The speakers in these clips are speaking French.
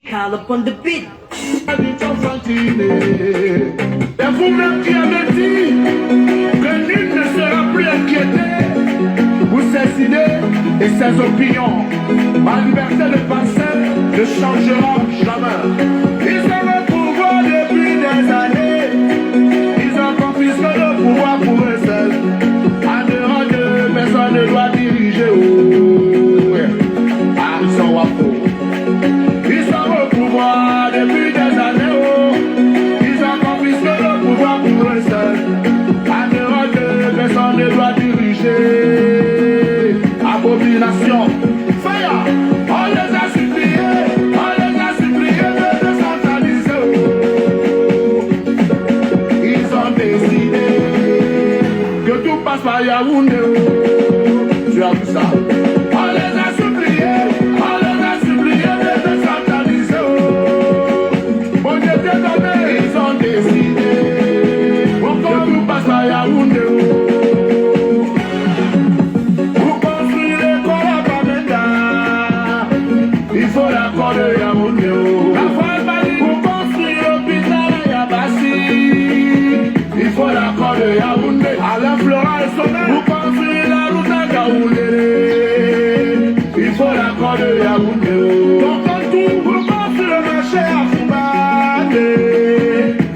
Call up on the beat. C'est vous-même qui avez dit que nul ne sera plus inquiété pour ses idées et ses opinions. Ma liberté de penser ne changera jamais. Ils ont le pouvoir depuis des années. Ils ont confisqué le pouvoir pour eux seuls. En dehors de personne ne doit diriger. Ah, ils sont wapos. Ils sont au pouvoir depuis des années. Ils ont confisqué le pouvoir pour eux seuls. En dehors de personne ne doit diriger. Abomination. Fire. On les a suppliés de décentraliser. Ils ont décidé que tout passe par Yaoundé. Tu as vu ça? On les a suppliés de décentraliser. Bon Dieu te donné, ils ont décidé que tout passe par Yaoundé. Pour construire l'école à Bamenda, il faut l'accord de Yaoundé. Pour construire l'hôpital à Yabassi, il faut l'accord de Yaoundé. Alain Flora et Sonel, pour construire la route à Yaoundé, il faut l'accord de Yaoundé. Donc en tout, pour construire le marché à Foubade,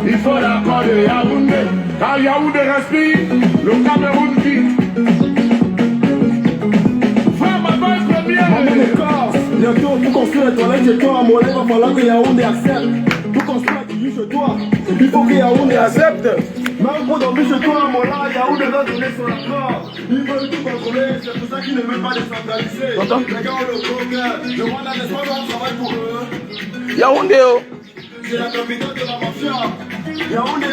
il faut l'accord de Yaoundé. Quand Yaoundé respire, le Cameroun quitte. Femme à base première. Maman de Corse, bientôt pour construire les toilettes chez toi à Mollet, il va falloir que Yaoundé accepte. Pour construire la cuisine chez toi, il faut que Yaoundé accepte. Même pour dormir chez toi à Mollet, Yaoundé doit donner son accord. Ils veulent tout contrôler, c'est pour ça qu'ils ne veulent pas décentraliser. Les gars ont le progrès, le Rwanda n'est pas un travail pour eux. Yaoundé, oh. C'est la capitale de la mafia. Yaoundé,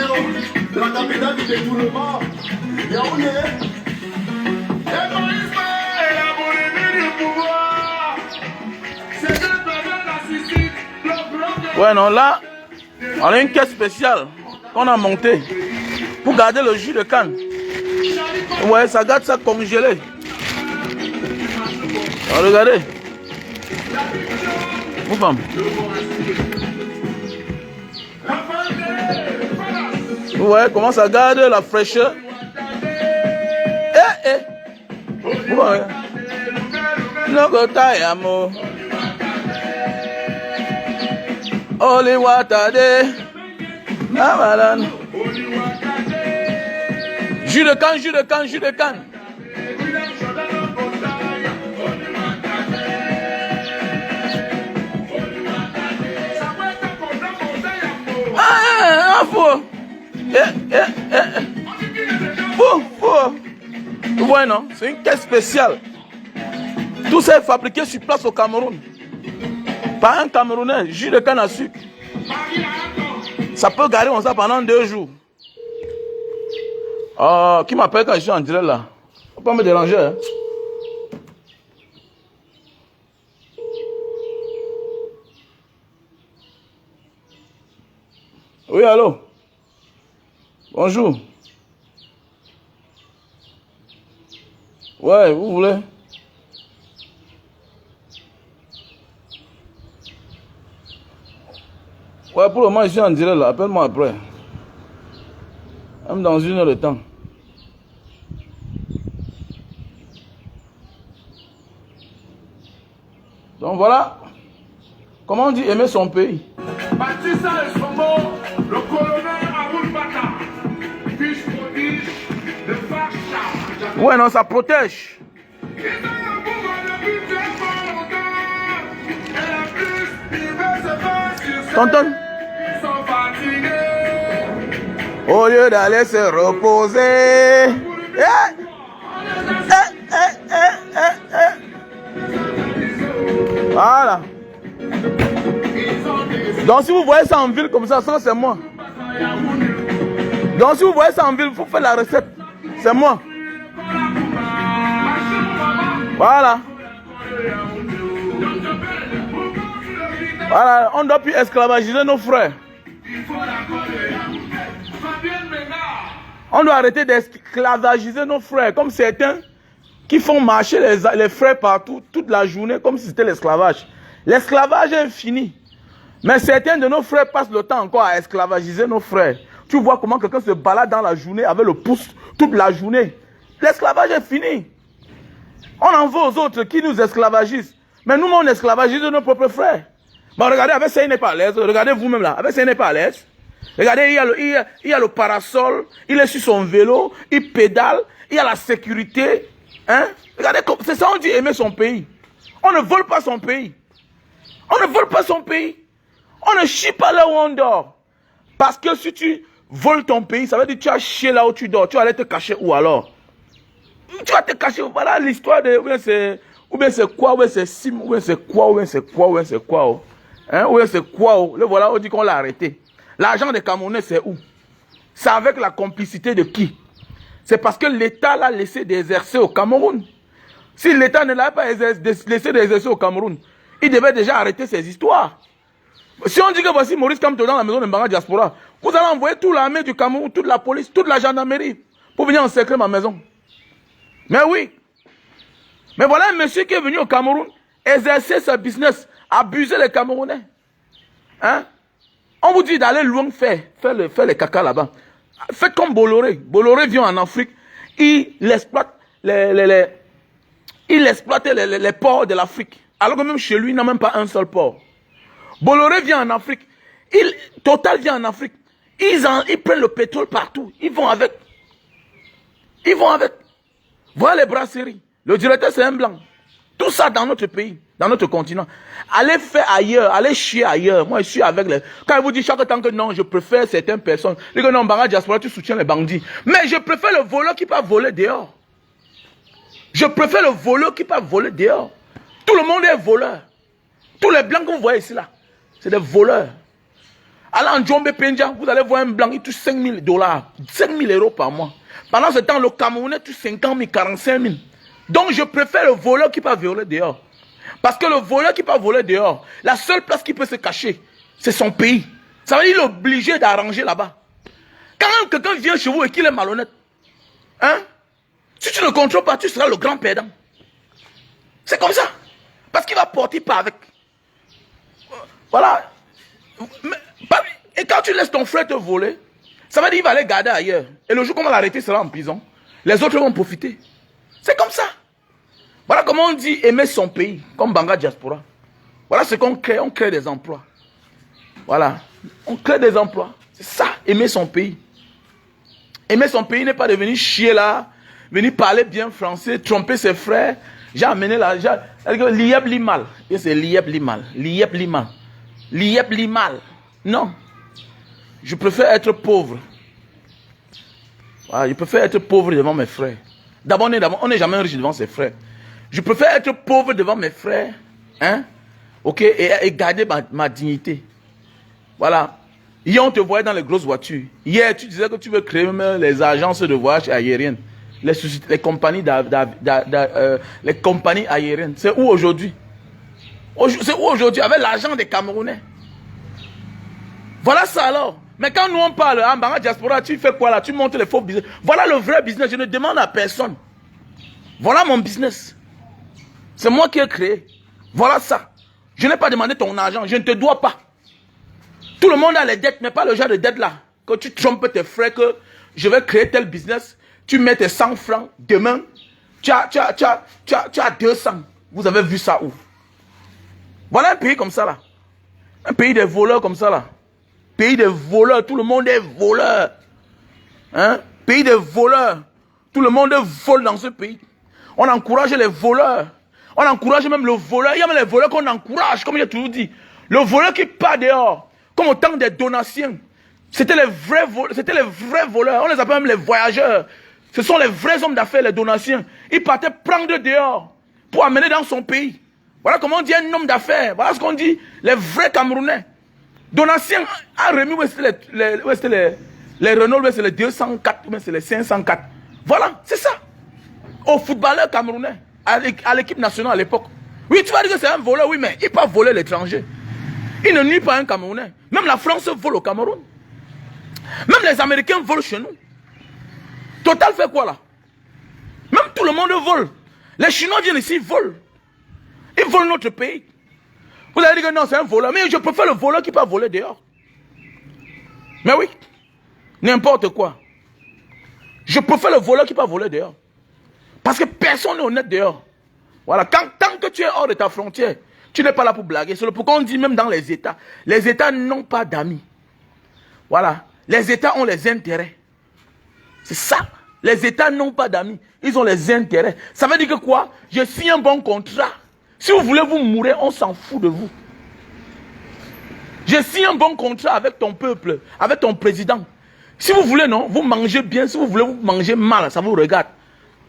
c'est la capitale du détournement. Yaoundé. L'égoïsme et la boulimie du pouvoir. C'est un problème narcissique. Le bloc Ouais, non, là, on a une caisse spéciale qu'on a montée pour garder le jus de canne. Ouais, ça garde ça congelé. Regardez. Vous femme. Ouais, comment ça garde la fraîcheur. Ouais. Nogotayamo. Oli watade. Namalan. Jus de canne, jus de canne, jus de canne. Ah, faux. Faux. Ouais, non, c'est une caisse spéciale. Tout ça est fabriqué sur place au Cameroun. Par un Camerounais, jus de canne à sucre. Ça peut garder comme ça pendant 2 jours. Qui m'appelle quand je suis en direct là? Faut pas me déranger. Hein? Oui, allô? Bonjour. Ouais, vous voulez? Ouais, pour le moment, je suis en direct là. Appelle-moi après. Même dans 1 heure de temps. Donc voilà. Comment on dit aimer son pays? Baptista et Sombo, le colonel Haroun Bata, fiche prodige de Facha. Ouais, non, ça protège. Ils ont le pouvoir depuis très longtemps. Et en plus, ils veulent se faire sur Tonton. Ils sont fatigués. Au lieu d'aller se reposer. Voilà. Donc si vous voyez ça en ville comme ça c'est moi. Donc si vous voyez ça en ville, vous faites la recette. C'est moi. Voilà. Voilà, on doit plus esclavagiser nos frères. On doit arrêter d'esclavagiser nos frères, comme certains qui font marcher les frères partout, toute la journée, comme si c'était l'esclavage. L'esclavage est fini. Mais certains de nos frères passent le temps encore à esclavagiser nos frères. Tu vois comment quelqu'un se balade dans la journée avec le pouce toute la journée. L'esclavage est fini. On en veut aux autres qui nous esclavagisent. Mais nous, on esclavagise nos propres frères. Bon, regardez, avec ça, il n'est pas à l'aise. Regardez vous-même là. Avec ça, il n'est pas à l'aise. Regardez, il y a le parasol. Il est sur son vélo. Il pédale. Il y a la sécurité. Hein? Regardez, c'est ça on dit aimer son pays. On ne vole pas son pays. On ne vole pas son pays. On ne chie pas là où on dort. Parce que si tu voles ton pays, ça veut dire que tu as chié là où tu dors. Tu vas aller te cacher où alors? Tu vas te cacher. Voilà l'histoire de... Ou bien c'est quoi, ou bien c'est sim, ou bien c'est quoi, ou bien c'est quoi, ou bien c'est quoi. Hein? Ou bien c'est quoi. Le voilà, on dit qu'on l'a arrêté. L'argent des Camerounais, c'est où? C'est avec la complicité de qui? C'est parce que l'État l'a laissé d'exercer au Cameroun. Si l'État ne l'a pas laissé d'exercer au Cameroun, il devait déjà arrêter ses histoires. Si on dit que voici Maurice Kamto dans la maison de Mbanga Diaspora, vous allez envoyer toute l'armée du Cameroun, toute la police, toute la gendarmerie pour venir encercler ma maison. Mais oui. Mais voilà un monsieur qui est venu au Cameroun exercer sa business, abuser les Camerounais. Hein? On vous dit d'aller loin faire les caca là-bas. Faites comme Bolloré. Bolloré vient en Afrique, il exploite les ports de l'Afrique. Alors que même chez lui, il n'a même pas un seul port. Bolloré vient en Afrique. Total vient en Afrique. Ils prennent le pétrole partout. Ils vont avec. Voilà les brasseries. Le directeur, c'est un blanc. Tout ça dans notre pays, dans notre continent. Allez faire ailleurs, allez chier ailleurs. Moi, je suis avec les... Quand il vous dit chaque temps que non, je préfère certaines personnes. Les gars, non, Mbanga Diaspora, tu soutiens les bandits. Mais je préfère le voleur qui peut voler dehors. Je préfère le voleur qui peut voler dehors. Tout le monde est voleur. Tous les blancs que vous voyez ici, là, c'est des voleurs. Allez en Djombe Penja, vous allez voir un blanc, il touche $5 000, 5 000 euros par mois. Pendant ce temps, le Camerounais touche 50 000, 45 000. Donc, je préfère le voleur qui peut voler dehors. Parce que le voleur qui peut voler dehors, la seule place qui peut se cacher, c'est son pays. Ça veut dire qu'il est obligé d'arranger là-bas. Quand quelqu'un vient chez vous et qu'il est malhonnête, hein, si tu ne contrôles pas, tu seras le grand perdant. C'est comme ça. Parce qu'il va porter pas avec. Voilà. Et quand tu laisses ton frère te voler, ça veut dire qu'il va aller garder ailleurs. Et le jour qu'on va l'arrêter, il sera en prison. Les autres vont profiter. C'est comme ça. Voilà comment on dit aimer son pays, comme Mbanga Diaspora. Voilà ce qu'on crée. On crée des emplois. Voilà. On crée des emplois. C'est ça, aimer son pays. Aimer son pays n'est pas de venir chier là, venir parler bien français, tromper ses frères. J'ai amené là, l'IEP Limal. C'est l'IEP Limal. l'IEP Limal. l'IEP Limal. Non. Je préfère être pauvre. Voilà, je préfère être pauvre devant mes frères. D'abord, on n'est jamais riche devant ses frères. Je préfère être pauvre devant mes frères. Hein? Ok? Et garder ma dignité. Voilà. Hier, on te voyait dans les grosses voitures. Hier, tu disais que tu veux créer même les agences de voyage aériennes. Les compagnies les compagnies aériennes. C'est où aujourd'hui? C'est où aujourd'hui? Avec l'argent des Camerounais. Voilà ça alors. Mais quand nous on parle, en Mbanga Diaspora, tu fais quoi là? Tu montes les faux business. Voilà le vrai business. Je ne demande à personne. Voilà mon business. C'est moi qui ai créé. Voilà ça. Je n'ai pas demandé ton argent. Je ne te dois pas. Tout le monde a les dettes, mais pas le genre de dette là. Que tu trompes tes frères que je vais créer tel business. Tu mets tes 100 francs. Demain, tu as 200. Vous avez vu ça où? Voilà un pays comme ça là. Un pays des voleurs comme ça là. Pays des voleurs, tout le monde est voleur. Hein? Pays des voleurs. Tout le monde vole dans ce pays. On encourage les voleurs. On encourage même le voleur. Il y a même les voleurs qu'on encourage, comme j'ai toujours dit. Le voleur qui part dehors, comme au temps des donations. C'était les vrais voleurs. On les appelle même les voyageurs. Ce sont les vrais hommes d'affaires, les donations. Ils partaient prendre dehors pour amener dans son pays. Voilà comment on dit un homme d'affaires. Voilà ce qu'on dit, les vrais Camerounais. Donatien a remis, les Renault, c'est les 204, c'est les 504. Voilà, c'est ça. Aux footballeurs camerounais, à l'équipe nationale à l'époque. Oui, tu vas dire que c'est un voleur, oui, mais il peut voler l'étranger. Il ne nuit pas un Camerounais. Même la France vole au Cameroun. Même les Américains volent chez nous. Total fait quoi là? Même tout le monde vole. Les Chinois viennent ici, ils volent. Ils volent notre pays. Vous allez dire que non, c'est un voleur. Mais je préfère le voleur qui peut voler dehors. Mais oui. N'importe quoi. Je préfère le voleur qui peut voler dehors. Parce que personne n'est honnête dehors. Voilà. Tant que tu es hors de ta frontière, tu n'es pas là pour blaguer. C'est pourquoi on dit même dans les États n'ont pas d'amis. Voilà. Les États ont les intérêts. C'est ça. Les États n'ont pas d'amis. Ils ont les intérêts. Ça veut dire que quoi? Je signe un bon contrat. Si vous voulez vous mourir, on s'en fout de vous. Je signe un bon contrat avec ton peuple, avec ton président. Si vous voulez, non, vous mangez bien. Si vous voulez, vous mangez mal. Ça vous regarde.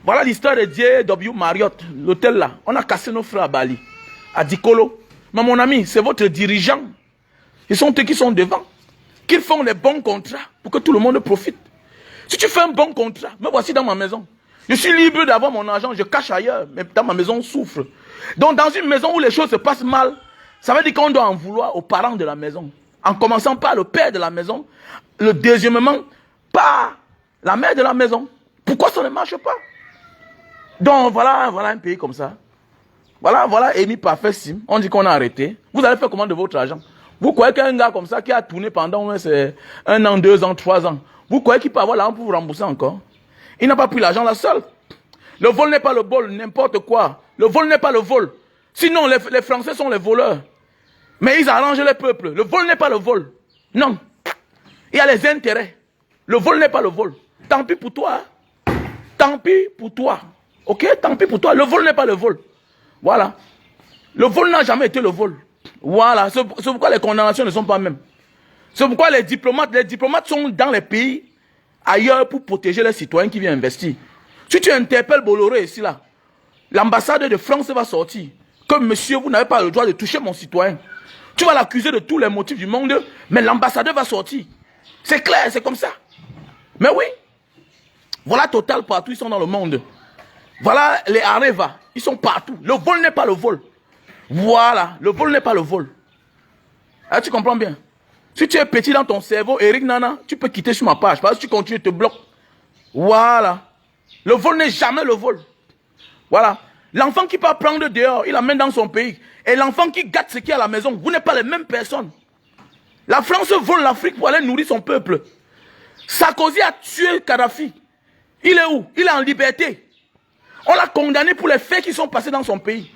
Voilà l'histoire de JW Marriott, l'hôtel là. On a cassé nos frères à Bali, à Dikolo. Mais mon ami, c'est votre dirigeant. Ils sont eux qui sont devant. Qu'ils font les bons contrats pour que tout le monde profite. Si tu fais un bon contrat, me voici dans ma maison. Je suis libre d'avoir mon argent, je cache ailleurs, mais dans ma maison, on souffre. Donc dans une maison où les choses se passent mal, ça veut dire qu'on doit en vouloir aux parents de la maison. En commençant par le père de la maison, le deuxièmement, par la mère de la maison. Pourquoi ça ne marche pas? Donc voilà un pays comme ça. Voilà Emi Parfait Sim. On dit qu'on a arrêté. Vous allez faire comment de votre argent? Vous croyez qu'un gars comme ça qui a tourné pendant 1 an, 2 ans, 3 ans, vous croyez qu'il peut avoir l'argent pour vous rembourser encore? Il n'a pas pris l'argent là seul. Le vol n'est pas le vol, n'importe quoi. Le vol n'est pas le vol. Sinon, les Français sont les voleurs. Mais ils arrangent les peuples. Le vol n'est pas le vol. Non. Il y a les intérêts. Le vol n'est pas le vol. Tant pis pour toi. Hein? Tant pis pour toi. Ok? Tant pis pour toi. Le vol n'est pas le vol. Voilà. Le vol n'a jamais été le vol. Voilà. C'est pourquoi les condamnations ne sont pas mêmes. C'est pourquoi les diplomates sont dans les pays ailleurs pour protéger les citoyens qui viennent investir. Si tu interpelles Bolloré ici, là, l'ambassadeur de France va sortir. Que monsieur, vous n'avez pas le droit de toucher mon citoyen. Tu vas l'accuser de tous les motifs du monde, mais l'ambassadeur va sortir. C'est clair, c'est comme ça. Mais oui. Voilà Total partout, ils sont dans le monde. Voilà les Areva, ils sont partout. Le vol n'est pas le vol. Voilà, le vol n'est pas le vol. Ah, tu comprends bien? Si tu es petit dans ton cerveau, Eric Nana, tu peux quitter sur ma page. Parce que tu continues, te bloques. Voilà. Le vol n'est jamais le vol. Voilà. L'enfant qui peut prendre dehors, il l'amène dans son pays. Et l'enfant qui gâte ce qui est à la maison, vous n'êtes pas les mêmes personnes. La France vole l'Afrique pour aller nourrir son peuple. Sarkozy a tué Kadhafi. Il est où? Il est en liberté. On l'a condamné pour les faits qui sont passés dans son pays.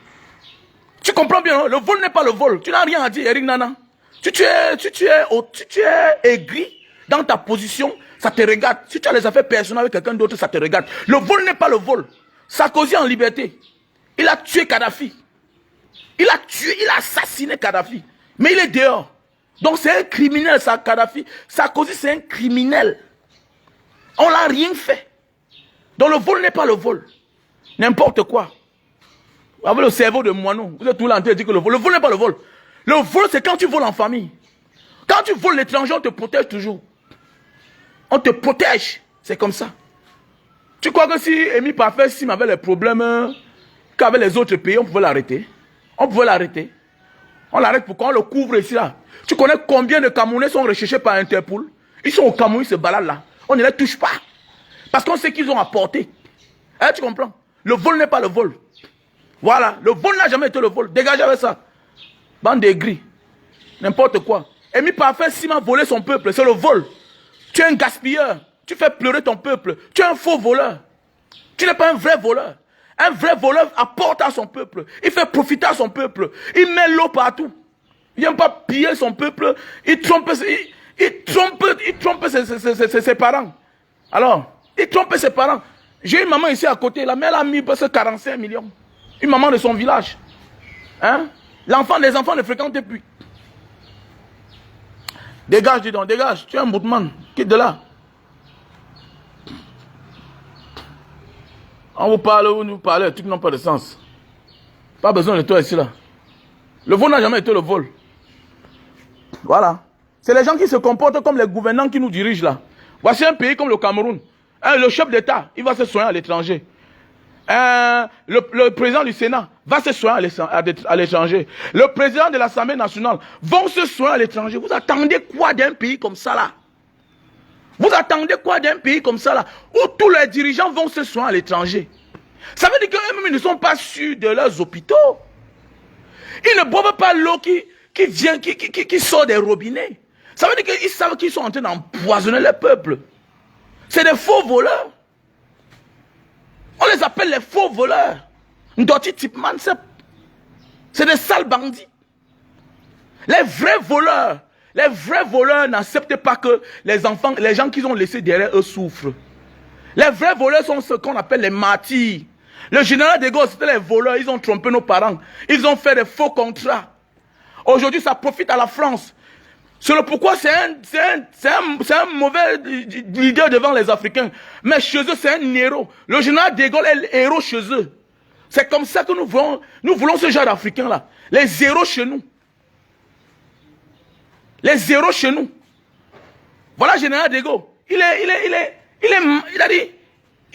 Tu comprends bien, hein? Le vol n'est pas le vol. Tu n'as rien à dire, Eric Nana. Si tu es aigri dans ta position, ça te regarde. Si tu as les affaires personnelles avec quelqu'un d'autre, ça te regarde. Le vol n'est pas le vol. Sarkozy en liberté. Il a tué Kadhafi. Il a assassiné Kadhafi. Mais il est dehors. Donc c'est un criminel, ça, Kadhafi. Sarkozy, c'est un criminel. On l'a rien fait. Donc le vol n'est pas le vol. N'importe quoi. Avec le cerveau de moineau. Vous êtes tout là en train de dire que le vol n'est pas le vol. Le vol, c'est quand tu voles en famille. Quand tu voles l'étranger, on te protège toujours. On te protège. C'est comme ça. Tu crois que si Emi Parfait Sim avait les problèmes qu'avec les autres pays, on pouvait l'arrêter? On pouvait l'arrêter. On l'arrête pourquoi? On le couvre ici là. Tu connais combien de Camerounais sont recherchés par Interpol? Ils sont au Cameroun, ils se baladent là. On ne les touche pas. Parce qu'on sait qu'ils ont apporté. Hein, tu comprends? Le vol n'est pas le vol. Voilà. Le vol n'a jamais été le vol. Dégagez avec ça. Bande de gris. N'importe quoi. Emi Parfait Sim a volé son peuple. C'est le vol. Tu es un gaspilleur. Tu fais pleurer ton peuple. Tu es un faux voleur. Tu n'es pas un vrai voleur. Un vrai voleur apporte à son peuple. Il fait profiter à son peuple. Il met l'eau partout. Il n'aime pas piller son peuple. Il trompe ses parents. Alors, il trompe ses parents. J'ai une maman ici à côté. La mère a mis presque 45 millions. Une maman de son village. Hein? L'enfant des enfants ne fréquente plus. Dégage, dis donc, dégage. Tu es un boutman. Quitte de là. On vous parle, vous nous parlez, tout n'a pas de sens. Pas besoin de toi ici là. Le vol n'a jamais été le vol. Voilà. C'est les gens qui se comportent comme les gouvernants qui nous dirigent là. Voici un pays comme le Cameroun. Le chef d'État, il va se soigner à l'étranger. Le président du Sénat va se soigner à l'étranger. Le président de l'Assemblée nationale vont se soigner à l'étranger. Vous attendez quoi d'un pays comme ça là? Vous attendez quoi d'un pays comme ça là, où tous les dirigeants vont se soigner à l'étranger? Ça veut dire qu'eux-mêmes ne sont pas sûrs de leurs hôpitaux. Ils ne boivent pas l'eau qui sort des robinets. Ça veut dire qu'ils savent qu'ils sont en train d'empoisonner le peuple. C'est des faux voleurs. On les appelle les faux voleurs. Ndoti Tipman, c'est des sales bandits. Les vrais voleurs n'acceptent pas que les enfants, les gens qu'ils ont laissés derrière eux souffrent. Les vrais voleurs sont ceux qu'on appelle les martyrs. Le général de Gaulle, c'était les voleurs, ils ont trompé nos parents. Ils ont fait des faux contrats. Aujourd'hui, ça profite à la France. C'est le pourquoi c'est un mauvais leader devant les Africains. Mais chez eux, c'est un héros. Le général de Gaulle est le héros chez eux. C'est comme ça que nous voulons ce genre d'Africains-là. Les héros chez nous. Les héros chez nous. Voilà le général de Gaulle. Il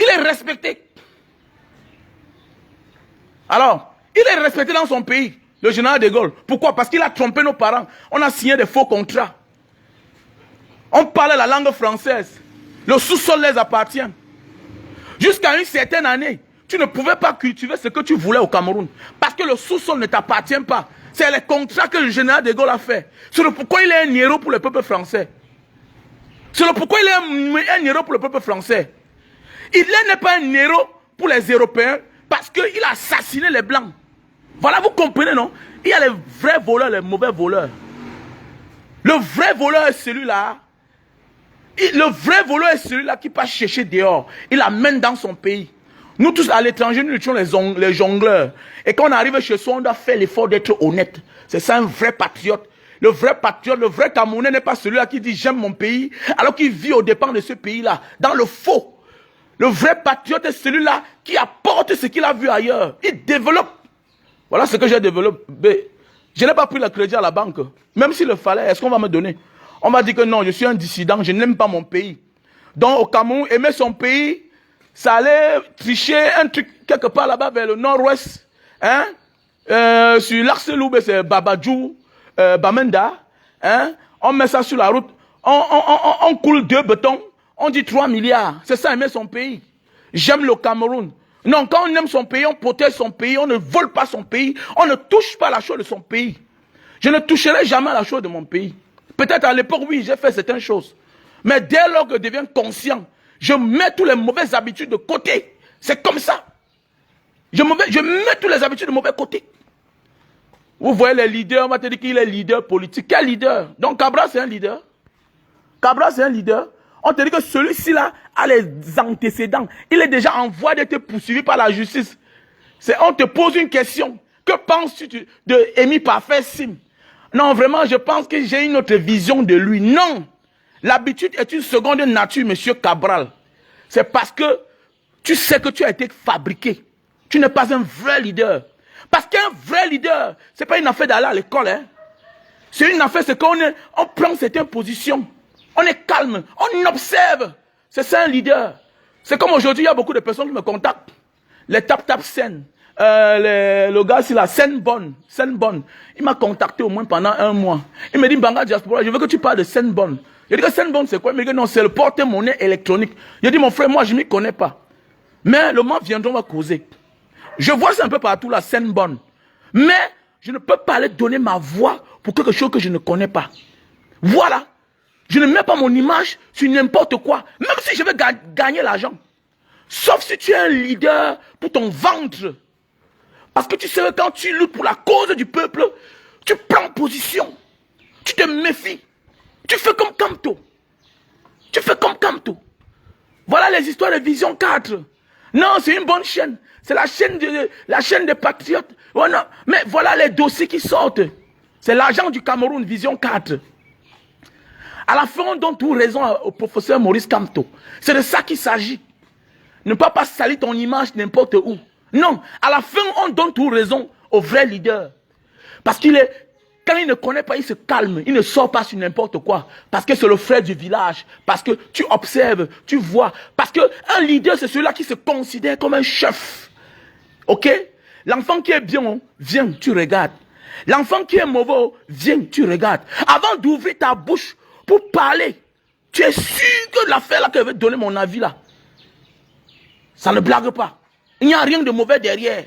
est respecté. Alors, il est respecté dans son pays, le général de Gaulle. Pourquoi? Parce qu'il a trompé nos parents. On a signé des faux contrats. On parlait la langue française. Le sous-sol les appartient. Jusqu'à une certaine année, tu ne pouvais pas cultiver ce que tu voulais au Cameroun. Parce que le sous-sol ne t'appartient pas. C'est les contrats que le général de Gaulle a fait. C'est le pourquoi il est un héros pour le peuple français. C'est le pourquoi il est un héros pour le peuple français. Il n'est pas un héros pour les Européens parce qu'il a assassiné les Blancs. Voilà, vous comprenez, non? Il y a les vrais voleurs, les mauvais voleurs. Le vrai voleur est celui-là. Le vrai voleur est celui-là qui passe chercher dehors. Il l'amène dans son pays. Nous tous à l'étranger, nous étions les jongleurs. Et quand on arrive chez soi, on doit faire l'effort d'être honnête. C'est ça un vrai patriote. Le vrai patriote, le vrai Camerounais n'est pas celui-là qui dit j'aime mon pays, alors qu'il vit aux dépens de ce pays-là, dans le faux. Le vrai patriote est celui-là qui apporte ce qu'il a vu ailleurs. Il développe. Voilà ce que j'ai développé. Je n'ai pas pris le crédit à la banque. Même s'il le fallait, est-ce qu'on va me donner? On m'a dit que non, je suis un dissident, je n'aime pas mon pays. Donc au Cameroun, aimer son pays, ça allait tricher un truc quelque part là-bas vers le nord-ouest. Hein? Sur l'axe Loubé, c'est Babadjou, Bamenda. Hein? On met ça sur la route. On coule 2 bétons. On dit 3 milliards. C'est ça, aimer son pays. J'aime le Cameroun. Non, quand on aime son pays, on protège son pays, on ne vole pas son pays, on ne touche pas la chose de son pays. Je ne toucherai jamais à la chose de mon pays. Peut-être à l'époque, oui, j'ai fait certaines choses. Mais dès lors que je deviens conscient, je mets toutes les mauvaises habitudes de côté. C'est comme ça. Je mets toutes les habitudes de mauvais côté. Vous voyez les leaders, on va te dire qu'il est leader politique. Quel leader? Donc Cabral, c'est un leader. Cabral, c'est un leader. On te dit que celui-ci là a les antécédents. Il est déjà en voie d'être poursuivi par la justice. On te pose une question. Que penses-tu de Emi Parfait Sim? Non, vraiment, je pense que j'ai une autre vision de lui. Non. L'habitude est une seconde nature, monsieur Cabral. C'est parce que tu sais que tu as été fabriqué. Tu n'es pas un vrai leader. Parce qu'un vrai leader, ce n'est pas une affaire d'aller à l'école. Hein. C'est une affaire, c'est qu'on prend certaines positions. On est calme, on observe. C'est ça un leader. C'est comme aujourd'hui, il y a beaucoup de personnes qui me contactent. Les tap-tap-scènes. Le gars, c'est la scène bonne. Il m'a contacté au moins pendant 1 mois. Il me dit, Mbanga Diaspora, je veux que tu parles de scène bonne. Je dis que scène bonne, c'est quoi? Il me dit, non, c'est le porte-monnaie électronique. Je dis, mon frère, moi, je ne m'y connais pas. Mais le moment viendra, on va causer. Je vois ça un peu partout, la scène bonne. Mais je ne peux pas aller donner ma voix pour quelque chose que je ne connais pas. Voilà. Je ne mets pas mon image sur n'importe quoi. Même si je veux gagner l'argent. Sauf si tu es un leader pour ton ventre. Parce que tu sais que quand tu luttes pour la cause du peuple, tu prends position. Tu te méfies. Tu fais comme Kamto. Voilà les histoires de Vision 4. Non, c'est une bonne chaîne. C'est la chaîne des patriotes. Oh non. Mais voilà les dossiers qui sortent. C'est l'argent du Cameroun, Vision 4. À la fin, on donne tout raison au professeur Maurice Kamto. C'est de ça qu'il s'agit. Ne pas salir ton image n'importe où. Non, à la fin, on donne tout raison au vrai leader. Parce quand il ne connaît pas, il se calme. Il ne sort pas sur n'importe quoi. Parce que c'est le frère du village. Parce que tu observes, tu vois. Parce qu'un leader, c'est celui-là qui se considère comme un chef. Ok? L'enfant qui est bien, viens, tu regardes. L'enfant qui est mauvais, viens, tu regardes. Avant d'ouvrir ta bouche pour parler, tu es sûr que l'affaire là que je vais te donner mon avis là, ça ne blague pas. Il n'y a rien de mauvais derrière.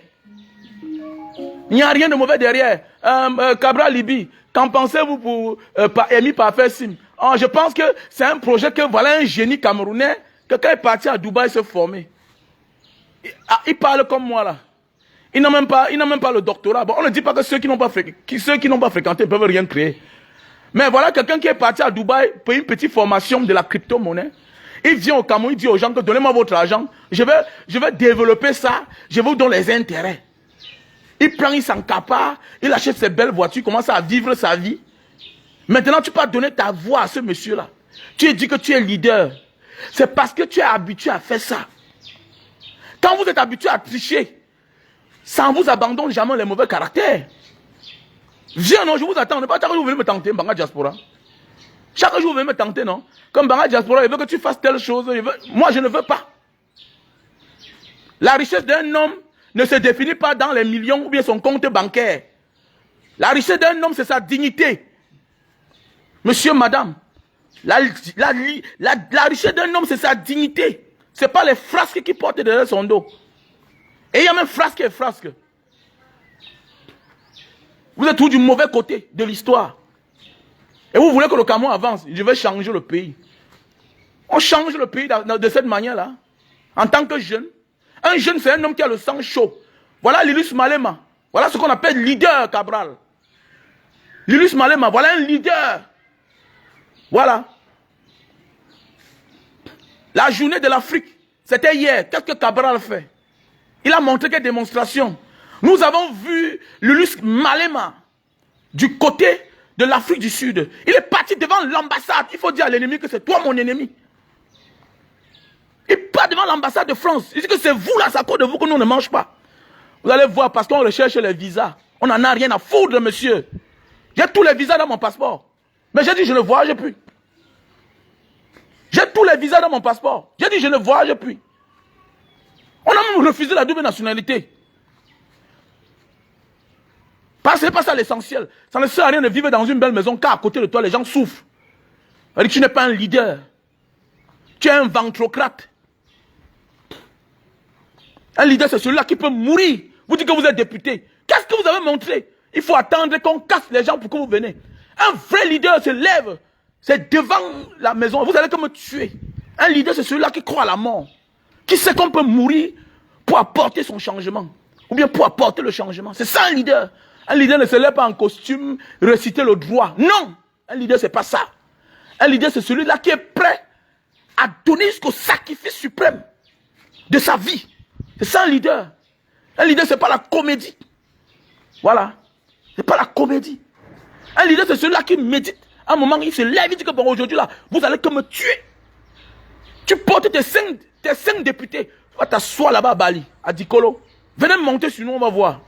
Il n'y a rien de mauvais derrière. Cabral Libi, qu'en pensez-vous pour Emi Parfait Sim? Je pense que c'est un projet que voilà un génie camerounais. Quelqu'un est parti à Dubaï se former. Il parle comme moi là. Il n'a même pas le doctorat. Bon, on ne dit pas que ceux qui n'ont pas fréquenté ne peuvent rien créer. Mais voilà quelqu'un qui est parti à Dubaï pour une petite formation de la crypto-monnaie. Il vient au Cameroun, il dit aux gens que donnez-moi votre argent. Je vais développer ça. Je vous donne les intérêts. Il prend, il s'encapare, il achète ses belles voitures, commence à vivre sa vie. Maintenant, tu peux donner ta voix à ce monsieur-là. Tu dis que tu es leader. C'est parce que tu es habitué à faire ça. Quand vous êtes habitué à tricher, ça ne vous abandonne jamais les mauvais caractères. Viens, non, je vous attends. Ne pas chaque jour vous venez me tenter, Mbanga Diaspora. Chaque jour vous venez me tenter, non. Comme Mbanga Diaspora, il veut que tu fasses telle chose. Moi, je ne veux pas. La richesse d'un homme ne se définit pas dans les millions ou bien son compte bancaire. La richesse d'un homme, c'est sa dignité. Monsieur, madame, la richesse d'un homme, c'est sa dignité. Ce n'est pas les frasques qui portent derrière son dos. Et il y a même frasque et frasque. Vous êtes tous du mauvais côté de l'histoire. Et vous voulez que le Cameroun avance. Je vais changer le pays. On change le pays de cette manière-là. En tant que jeune. Un jeune, c'est un homme qui a le sang chaud. Voilà Lilius Malema. Voilà ce qu'on appelle leader, Cabral. Lilius Malema, voilà un leader. Voilà. La journée de l'Afrique, c'était hier. Qu'est-ce que Cabral fait? Il a montré quelle démonstration. Nous avons vu Lilius Malema du côté de l'Afrique du Sud. Il est parti devant l'ambassade. Il faut dire à l'ennemi que c'est toi mon ennemi. Il part devant l'ambassade de France. Il dit que c'est vous là, c'est à cause de vous que nous ne mangeons pas. Vous allez voir parce qu'on recherche les visas. On n'en a rien à foutre, monsieur. J'ai tous les visas dans mon passeport. Mais j'ai dit je ne voyage plus. J'ai tous les visas dans mon passeport. J'ai dit je ne voyage plus. On a même refusé la double nationalité. Parce que ce n'est pas ça l'essentiel. Ça ne sert à rien de vivre dans une belle maison car à côté de toi les gens souffrent. C'est-à-dire que tu n'es pas un leader. Tu es un ventrocrate. Un leader, c'est celui-là qui peut mourir. Vous dites que vous êtes député. Qu'est-ce que vous avez montré? Il faut attendre qu'on casse les gens pour que vous venez. Un vrai leader se lève. C'est devant la maison. Vous allez que me tuer. Un leader, c'est celui-là qui croit à la mort. Qui sait qu'on peut mourir pour apporter son changement. Ou bien pour apporter le changement. C'est ça un leader. Un leader ne se lève pas en costume, réciter le droit. Non. Un leader, c'est pas ça. Un leader, c'est celui-là qui est prêt à donner jusqu'au sacrifice suprême de sa vie. C'est ça un leader. Un leader, c'est pas la comédie. Voilà. C'est pas la comédie. Un leader, c'est celui-là qui médite. À un moment, il se lève, il dit que bon, aujourd'hui, là, vous allez que me tuer. Tu portes tes 5 députés. Tu vas t'asseoir là-bas à Bali, à Dikolo. Venez me monter sur nous, on va voir.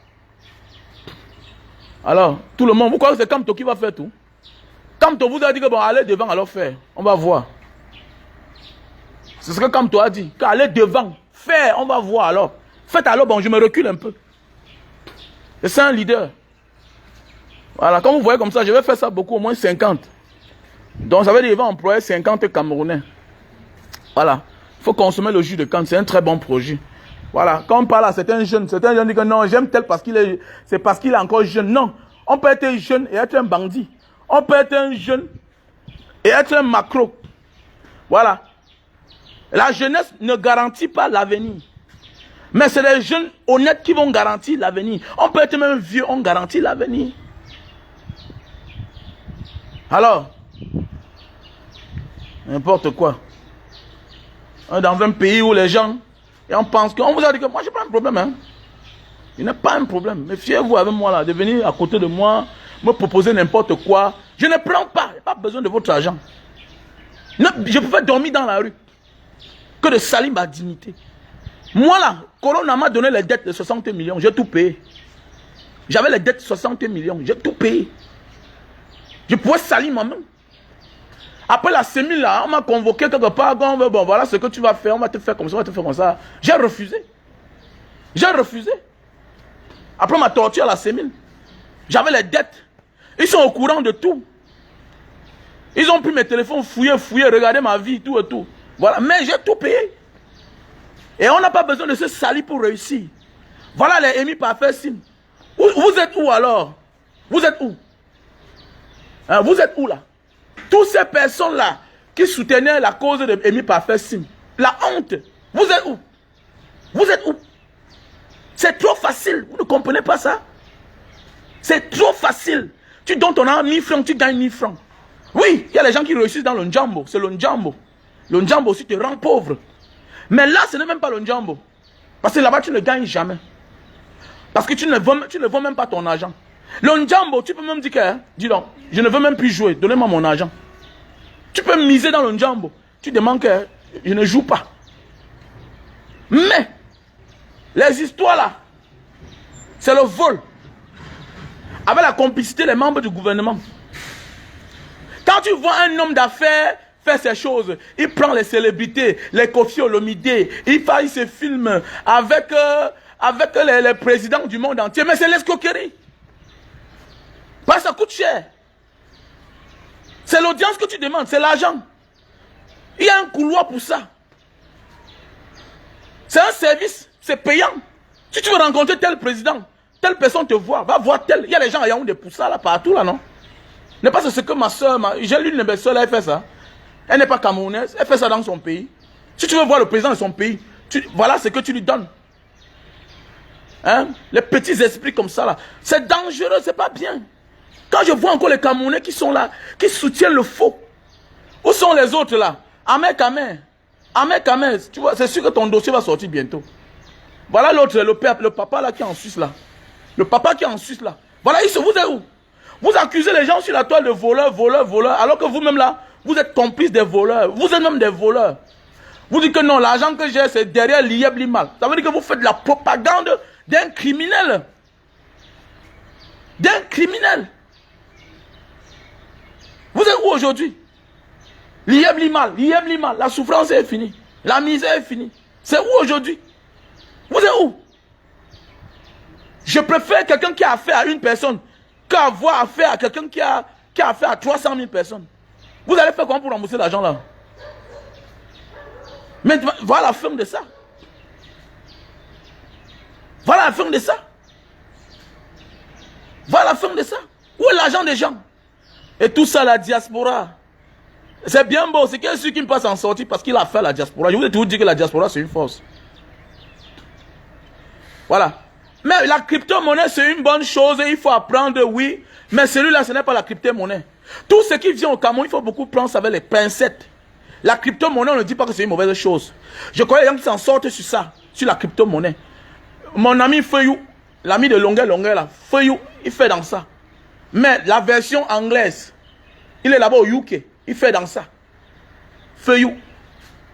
Alors, tout le monde, vous croyez que c'est Kamto qui va faire tout? Kamto vous a dit que bon, allez devant, alors faire. On va voir. C'est ce que Kamto a dit. Allez devant, faire, on va voir alors. Faites alors, bon, je me recule un peu. C'est un leader. Voilà, comme vous voyez comme ça, je vais faire ça beaucoup, au moins 50. Donc ça veut dire qu'il va employer 50 Camerounais. Voilà. Il faut consommer le jus de canne, c'est un très bon projet. Voilà, quand on parle à certains jeunes disent que non, j'aime tel parce qu'il est, c'est parce qu'il est encore jeune. Non, on peut être jeune et être un bandit. On peut être un jeune et être un macro. Voilà. La jeunesse ne garantit pas l'avenir. Mais c'est les jeunes honnêtes qui vont garantir l'avenir. On peut être même vieux, on garantit l'avenir. Alors, n'importe quoi. Dans un pays où les gens, et on pense qu'on vous a dit que moi, je n'ai pas un problème. Hein. Il n'y a pas un problème. Mais fiez-vous avec moi là, de venir à côté de moi, me proposer n'importe quoi. Je ne prends pas. Je n'ai pas besoin de votre argent. Je pouvais dormir dans la rue. Que de salir ma dignité. Moi là, Corona m'a donné les dettes de 60 millions. J'ai tout payé. J'avais les dettes de 60 millions. J'ai tout payé. Je pouvais salir moi-même. Après la sémile là, on m'a convoqué quelque part. Bon, voilà ce que tu vas faire. On va te faire comme ça, on va te faire comme ça. J'ai refusé. J'ai refusé. Après on m'a torturé à la sémile. J'avais les dettes. Ils sont au courant de tout. Ils ont pris mes téléphones, fouillé, regarder ma vie, tout et tout. Voilà, mais j'ai tout payé. Et on n'a pas besoin de se salir pour réussir. Voilà les Emi Parfait Sim. Vous êtes où alors? Vous êtes où? Hein, vous êtes où là? Toutes ces personnes-là qui soutenaient la cause de Emi Parfait Sim. La honte. Vous êtes où? Vous êtes où? C'est trop facile. Vous ne comprenez pas ça? C'est trop facile. Tu donnes ton argent 1000 francs, tu gagnes 1000 francs. Oui, il y a les gens qui réussissent dans le Njambo. C'est le Njambo. Le Njambo aussi te rend pauvre. Mais là, ce n'est même pas le Njambo. Parce que là-bas, tu ne gagnes jamais. Parce que tu ne vends même pas ton argent. Le Njambo, tu peux même dire que, hein, dis donc, je ne veux même plus jouer, donnez-moi mon argent. Tu peux miser dans le Njambo. Tu demandes que je ne joue pas. Mais, les histoires là, c'est le vol. Avec la complicité des membres du gouvernement. Quand tu vois un homme d'affaires faire ces choses, il prend les célébrités, les Kofi Olomide, il se filme avec les présidents du monde entier. Mais c'est l'escroquerie. Parce que ça coûte cher. C'est l'audience que tu demandes, c'est l'argent. Il y a un couloir pour ça. C'est un service, c'est payant. Si tu veux rencontrer tel président, telle personne te voit, va voir tel. Il y a des gens à Yaoundé pour ça là, partout là, non? N'est pas ce que ma soeur, j'ai l'une de mes soeurs, elle fait ça. Elle n'est pas camerounaise, elle fait ça dans son pays. Si tu veux voir le président de son pays, voilà ce que tu lui donnes. Hein? Les petits esprits comme ça là, c'est dangereux, c'est pas bien. Quand je vois encore les Camerounais qui sont là, qui soutiennent le faux. Où sont les autres là? Ahmed Kamer. Ahmed Kamer, tu vois, c'est sûr que ton dossier va sortir bientôt. Voilà l'autre, le papa là qui est en Suisse là. Le papa qui est en Suisse là. Voilà, vous êtes où? Vous accusez les gens sur la toile de voleurs, alors que vous-même là, vous êtes complices des voleurs. Vous êtes même des voleurs. Vous dites que non, l'argent que j'ai, c'est derrière l'IEB Limal. Ça veut dire que vous faites de la propagande d'un criminel. D'un criminel. Vous êtes où aujourd'hui? L'IEB Limal, la souffrance est finie. La misère est finie. C'est où aujourd'hui? Vous êtes où? Je préfère quelqu'un qui a affaire à une personne qu'avoir affaire à quelqu'un qui a affaire à 300 000 personnes. Vous allez faire comment pour rembourser l'argent là? Mais voilà la fin de ça. Voilà la fin de ça. Voilà la fin de ça. Où est l'argent des gens? Et tout ça, la diaspora. C'est bien beau. C'est quelqu'un qui ne peut pas s'en sortir parce qu'il a fait la diaspora. Je vous ai toujours dit que la diaspora, c'est une force. Voilà. Mais la crypto-monnaie, c'est une bonne chose et il faut apprendre, oui. Mais celui-là, ce n'est pas la crypto-monnaie. Tout ce qui vient au Cameroun, il faut beaucoup prendre ça avec les pincettes. La crypto-monnaie, on ne dit pas que c'est une mauvaise chose. Je connais les gens qui s'en sortent sur ça, sur la crypto-monnaie. Mon ami Feuillou, l'ami de longueur là, Feuillou, il fait dans ça. Mais la version anglaise, il est là-bas au UK, il fait dans ça. Feuillou,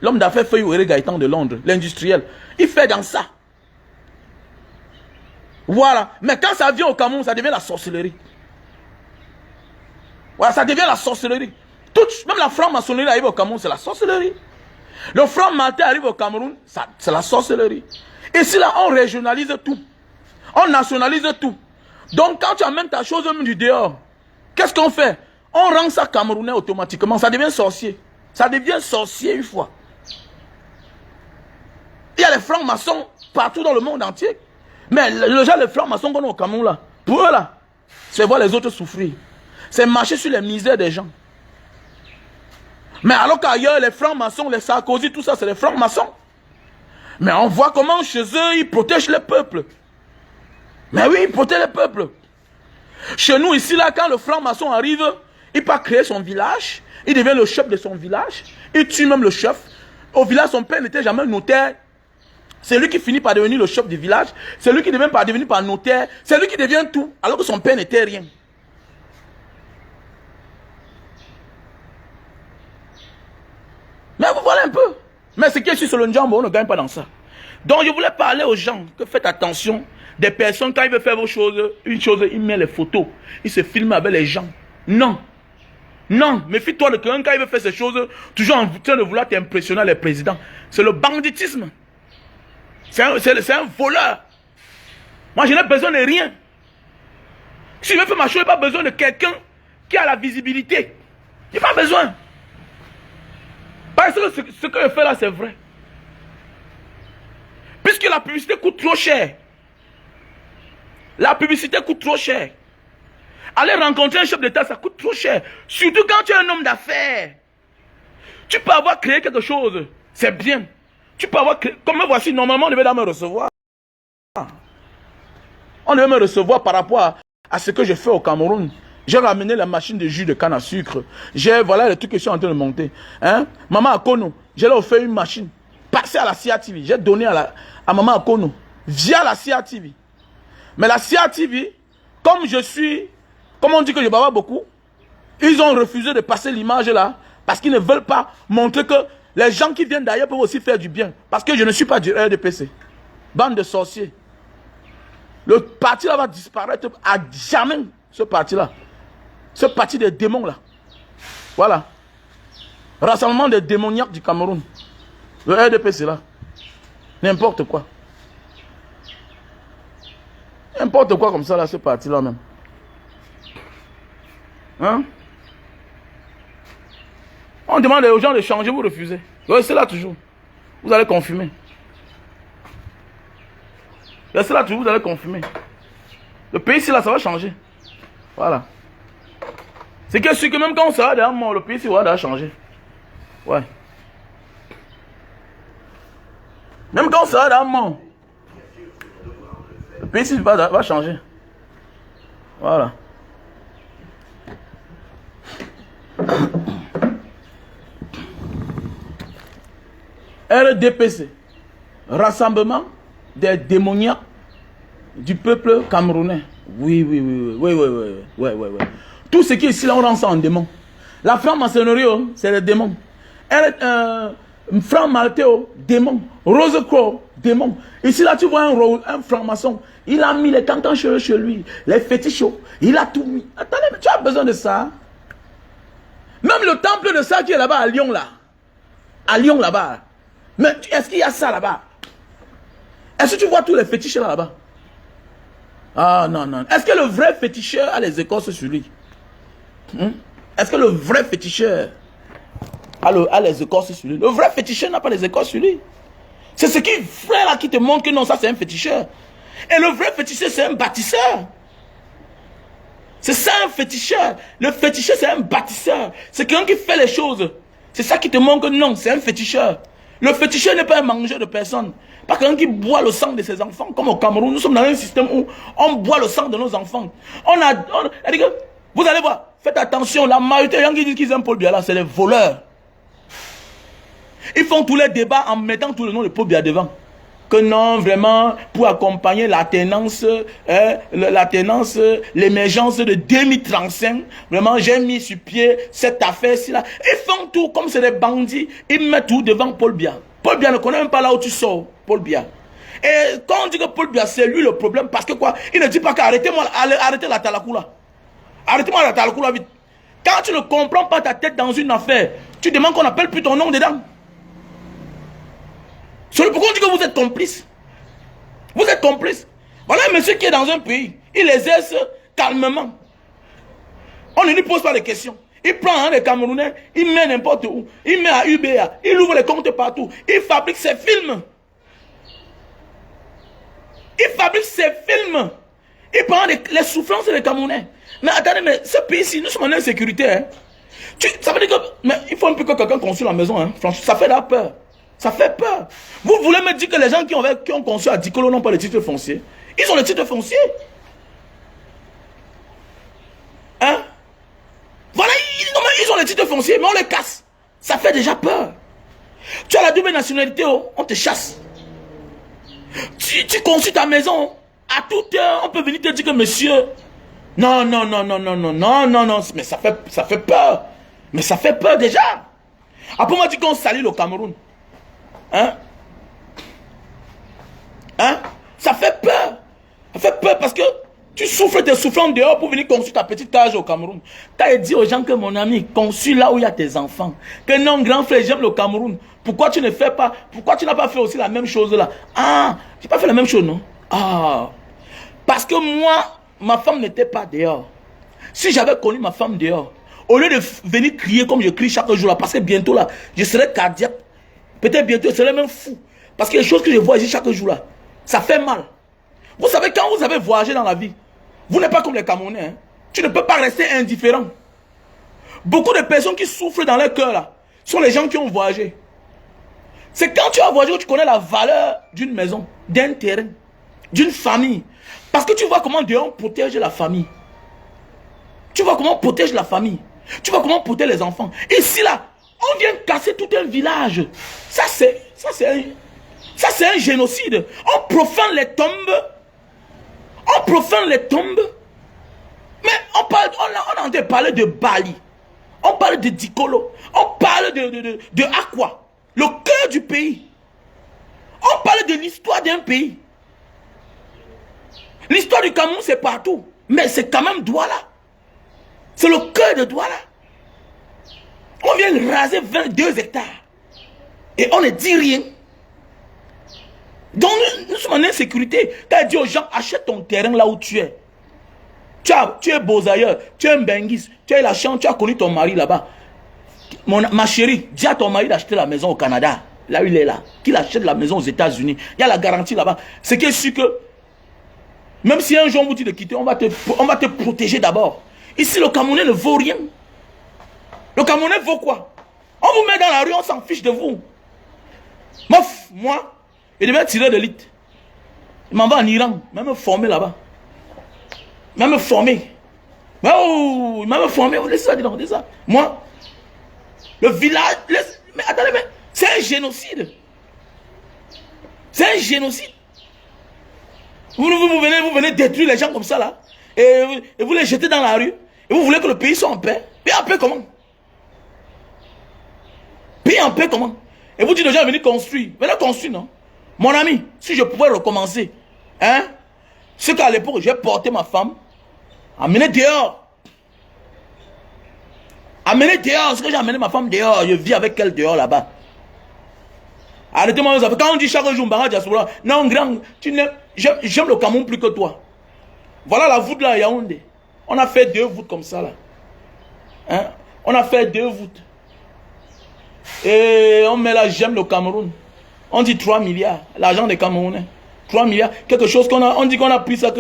l'homme d'affaires Feuillou, Eric Gaëtan de Londres, l'industriel, il fait dans ça. Voilà. Mais quand ça vient au Cameroun, ça devient la sorcellerie. Voilà, ça devient la sorcellerie. Même la franc-maçonnerie arrive au Cameroun, c'est la sorcellerie. Le franc-maçon arrive au Cameroun, c'est la sorcellerie. Et si là, on régionalise tout. On nationalise tout. Donc, quand tu amènes ta chose même du dehors, qu'est-ce qu'on fait? On rend ça camerounais automatiquement. Ça devient sorcier. Ça devient sorcier une fois. Il y a les francs-maçons partout dans le monde entier. Mais les francs-maçons qu'on a au Cameroun là, pour eux là, c'est voir les autres souffrir. C'est marcher sur les misères des gens. Mais alors qu'ailleurs, les francs-maçons, les Sarkozy, tout ça, c'est les francs-maçons. Mais on voit comment chez eux, ils protègent le peuple. Mais oui, ils protègent le peuple. Chez nous, ici, là, quand le franc-maçon arrive, il peut créer son village, il devient le chef de son village, il tue même le chef. Au village, son père n'était jamais notaire. C'est lui qui finit par devenir le chef du village. C'est lui qui devient par devenir par notaire. C'est lui qui devient tout, alors que son père n'était rien. Mais vous voilà un peu. Mais ce qui est sur le Njambo, on ne gagne pas dans ça. Donc je voulais parler aux gens que faites attention. Des personnes, quand ils veulent faire vos choses, une chose, ils mettent les photos. Ils se filment avec les gens. Non. Non. Méfie-toi de quelqu'un quand il veut faire ces choses, toujours en train de vouloir t'impressionner les présidents. C'est le banditisme. C'est un voleur. Moi, je n'ai besoin de rien. Si je veux faire ma chose, je n'ai pas besoin de quelqu'un qui a la visibilité. Je n'ai pas besoin. Parce que ce que je fais là, c'est vrai. Puisque la publicité coûte trop cher. La publicité coûte trop cher. Aller rencontrer un chef d'État, ça coûte trop cher. Surtout quand tu es un homme d'affaires. Tu peux avoir créé quelque chose. C'est bien. Tu peux avoir créé... Comme me voici, normalement, on devait me recevoir. On devait me recevoir par rapport à ce que j'ai fait au Cameroun. J'ai ramené la machine de jus de canne à sucre. Voilà les trucs que je suis en train de monter. Hein? Maman Akono, j'ai leur offert une machine. Passée à la CIA TV. J'ai donné à Maman Akono. Via la CIA TV. Mais la CIA TV, comme je suis... Comme on dit que je bave beaucoup, ils ont refusé de passer l'image là. Parce qu'ils ne veulent pas montrer que les gens qui viennent d'ailleurs peuvent aussi faire du bien. Parce que je ne suis pas du RDPC. Bande de sorciers. Le parti là va disparaître à jamais. Ce parti là. Ce parti des démons là. Voilà. Rassemblement des démoniaques du Cameroun. Le RDPC là. N'importe quoi. N'importe quoi comme ça là, ce parti là même. Hein? On demande aux gens de changer, vous refusez. Restez là toujours. Vous allez confumer. Restez là toujours, vous allez confumer. Le pays ici là, ça va changer. Voilà. C'est que sûr que même quand on sera derrière moi, le pays ici va changer. Ouais. Même quand on sera derrière moi, le pays ici va changer. Voilà. RDPC, rassemblement des démoniaques du peuple camerounais. Oui. Tout ce qui est ici là, on rend ça en démon. La franc-maçonnerie, c'est les démons. Franc-maltais, démon. Rose Crow, démon. Ici là, tu vois un franc-maçon. Il a mis les cantons chez lui, les fétiches, il a tout mis. Attendez, mais tu as besoin de ça? Même le temple de ça qui est là-bas à Lyon là. À Lyon là-bas. Mais est-ce qu'il y a ça là-bas? Est-ce que tu vois tous les féticheurs là-bas? Ah non. Est-ce que le vrai féticheur a les écorces sur lui? Est-ce que le vrai féticheur a les écorces sur lui? Le vrai féticheur n'a pas les écorces sur lui. C'est ce qui frère là qui te montre que non, ça c'est un féticheur. Et le vrai féticheur c'est un bâtisseur. C'est ça un féticheur. Le féticheur c'est un bâtisseur. C'est quelqu'un qui fait les choses. C'est ça qui te montre que non, c'est un féticheur. Le féticheur n'est pas un mangeur de personnes. Pas quelqu'un qui boit le sang de ses enfants. Comme au Cameroun, nous sommes dans un système où on boit le sang de nos enfants. Vous allez voir, faites attention, la majorité des gens qui disent qu'ils aiment Paul Biya là, c'est les voleurs. Ils font tous les débats en mettant tout le nom de Paul Biya devant. Que non, vraiment, pour accompagner l'alternance, l'émergence de 2035, vraiment, j'ai mis sur pied cette affaire-ci là. Ils font tout comme c'est des bandits. Ils mettent tout devant Paul Biya. Paul Biya ne connaît même pas là où tu sors, Paul Biya. Et quand on dit que Paul Biya, c'est lui le problème, parce que quoi, il ne dit pas qu'arrêtez la talakou là. Arrêtez-moi la talakou là vite. Quand tu ne comprends pas ta tête dans une affaire, tu demandes qu'on appelle plus ton nom dedans. C'est pourquoi on dit que vous êtes complice. Vous êtes complice. Voilà un monsieur qui est dans un pays. Il exerce calmement. On ne lui pose pas de questions. Il prend les Camerounais, il met n'importe où. Il met à UBA. Il ouvre les comptes partout. Il fabrique ses films. Il fabrique ses films. Il prend les souffrances des Camerounais. Mais attendez, mais ce pays-ci, nous sommes en insécurité. Hein. Ça veut dire que... Mais il faut un peu que quelqu'un construise la maison. Hein. Franchement, ça fait la peur. Ça fait peur. Vous voulez me dire que les gens qui ont construit à Dikolo n'ont pas le titre foncier? Ils ont le titre foncier. Hein? Voilà, ils ont le titre foncier, mais on les casse. Ça fait déjà peur. Tu as la double nationalité, on te chasse. Tu construis ta maison, à toute heure, on peut venir te dire que monsieur... Non, mais ça fait peur. Mais ça fait peur déjà. Après, on m'a dit qu'on salit le Cameroun. Hein? Ça fait peur. Ça fait peur parce que tu souffres tes souffrances dehors pour venir construire ta petite cage au Cameroun. Tu as dit aux gens que mon ami, construis là où il y a tes enfants. Que non, grand frère, j'aime le Cameroun. Pourquoi tu ne fais pas? Pourquoi tu n'as pas fait aussi la même chose là? Ah, tu n'as pas fait la même chose, non? Ah, parce que moi, ma femme n'était pas dehors. Si j'avais connu ma femme dehors, au lieu de venir crier comme je crie chaque jour là, parce que bientôt là, je serais cardiaque. Peut-être bientôt, je serais même fou. Parce que les choses que je vois ici chaque jour là, ça fait mal. Vous savez, quand vous avez voyagé dans la vie, vous n'êtes pas comme les Camerounais. Hein. Tu ne peux pas rester indifférent. Beaucoup de personnes qui souffrent dans leur cœur, là, sont les gens qui ont voyagé. C'est quand tu as voyagé que tu connais la valeur d'une maison, d'un terrain, d'une famille. Parce que tu vois comment Dieu protège la famille. Tu vois comment on protège la famille. Tu vois comment on protège les enfants. Ici, là, on vient casser tout un village. Ça, c'est un génocide. On profane les tombes. On profane les tombes. Mais on a entendu parler de Bali. On parle de Dikolo. On parle de Aqua. Le cœur du pays. On parle de l'histoire d'un pays. L'histoire du Cameroun, c'est partout. Mais c'est quand même Douala. C'est le cœur de Douala. On vient raser 22 hectares. Et on ne dit rien. Donc nous sommes en insécurité. Tu as dit aux gens, achète ton terrain là où tu es. Tu es beau ailleurs, tu es un benguis, tu as la chance, tu as connu ton mari là-bas. Ma chérie, dis à ton mari d'acheter la maison au Canada. Là où il est là. Qu'il achète la maison aux États-Unis. Il y a la garantie là-bas. C'est qui est sûr que même si un jour on vous dit de quitter, on va te protéger d'abord. Ici, le Camerounais ne vaut rien. Le Camerounais vaut quoi? On vous met dans la rue, on s'en fiche de vous. Moi, il devait tirer de l'élite. Il m'en va en Iran, même me former là-bas. Même me former. Oh, il m'a me formé. Laissez ça, dis donc, ça. Moi, le village. Mais attendez, mais c'est un génocide. C'est un génocide. Vous venez détruire les gens comme ça là. Et vous les jetez dans la rue. Et vous voulez que le pays soit en paix. Pays en paix comment? Pays en paix comment? Et vous dites aux gens, venez construire. Venez construire, non? Mon ami, si je pouvais recommencer, hein? C'est qu'à l'époque, j'ai porté ma femme, amené dehors. Amené dehors, c'est que j'ai amené ma femme dehors. Je vis avec elle dehors là-bas. Arrêtez-moi, quand on dit chaque jour, non, grand, j'aime le Cameroun plus que toi. Voilà la voûte là à Yaoundé. On a fait 2 voûtes comme ça là. Hein? On a fait 2 voûtes. Et on met là, j'aime le Cameroun. On dit 3 milliards, l'argent des Camerounais. 3 milliards, quelque chose qu'on a, on dit qu'on a pris ça,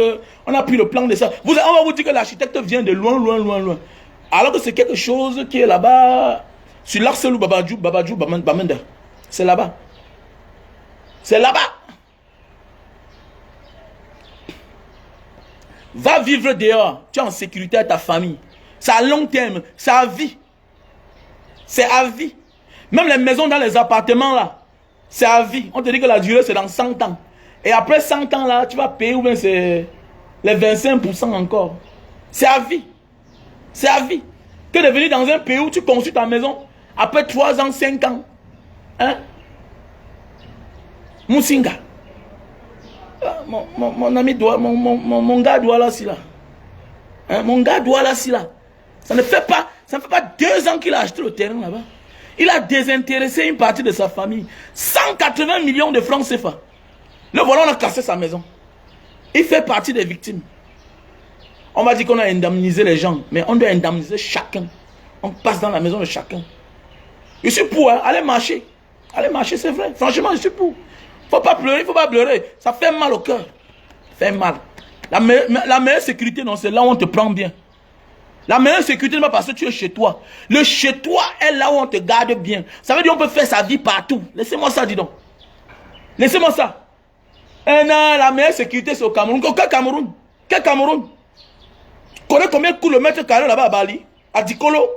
on a pris le plan de ça. On va vous dire que l'architecte vient de loin, loin, loin, loin. Alors que c'est quelque chose qui est là-bas, sur l'Arcelou Babadjou, Bamenda. C'est là-bas. C'est là-bas. Va vivre dehors. Tu es en sécurité avec ta famille. C'est à long terme. C'est à vie. C'est à vie. Même les maisons dans les appartements là, c'est à vie. On te dit que la durée c'est dans 100 ans. Et après 100 ans là, tu vas payer ou bien c'est les 25% encore. C'est à vie. C'est à vie. Que de venir dans un pays où tu construis ta maison après 3 ans, 5 ans. Hein? Moussinga. Mon ami doit, mon gars doit là, si là. Hein? Mon gars doit là, si là. Ça ne fait pas 2 ans qu'il a acheté le terrain là-bas. Il a désintéressé une partie de sa famille. 180 millions de francs CFA. Le voilà, on a cassé sa maison. Il fait partie des victimes. On va dire qu'on a indemnisé les gens, mais on doit indemniser chacun. On passe dans la maison de chacun. Je suis pour, hein? Allez marcher. Allez marcher, c'est vrai. Franchement, je suis pour. Faut pas pleurer, il faut pas pleurer. Ça fait mal au cœur. Ça fait mal. La meilleure sécurité, non, c'est là où on te prend bien. La meilleure sécurité, n'est pas parce que tu es chez toi. Le chez toi est là où on te garde bien. Ça veut dire qu'on peut faire sa vie partout. Laissez-moi ça, dis donc. Laissez-moi ça. Et non, la meilleure sécurité, c'est au Cameroun. Quel Cameroun? Quel Cameroun? Tu connais combien coûte le mètre carré là-bas à Bali? À Dikolo?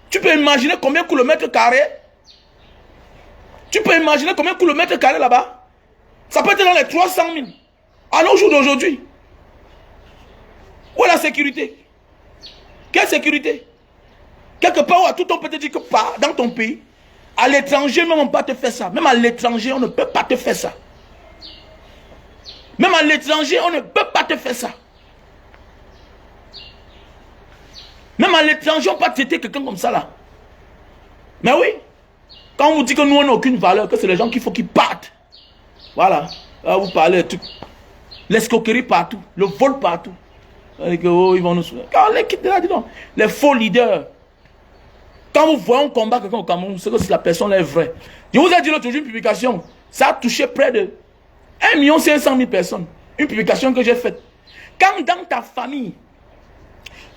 Tu peux imaginer combien coûte le mètre carré? Tu peux imaginer combien coûte le mètre carré là-bas? Ça peut être dans les 300 000. À nos jours d'aujourd'hui. Où est la sécurité? Quelle sécurité? Quelque part où à tout on peut te dire que pas dans ton pays. À l'étranger, même on ne peut pas te faire ça. Même à l'étranger, on ne peut pas te faire ça. Même à l'étranger, on ne peut pas te faire ça. Même à l'étranger, on ne peut pas traiter quelqu'un comme ça là. Mais oui. Quand on vous dit que nous, on n'a aucune valeur, que c'est les gens qu'il faut qu'ils partent. Voilà. Là, vous parlez de tout. L'escroquerie partout. Le vol partout. Oh, ils vont nous soutenir. Quand les quitte là, dis donc. Les faux leaders. Quand vous voyez un combat quelqu'un au Cameroun, c'est que si la personne est vraie. Je vous ai dit l'autre jour une publication. Ça a touché près de 1 500 000 personnes. une publication que j'ai faite. Quand dans ta famille,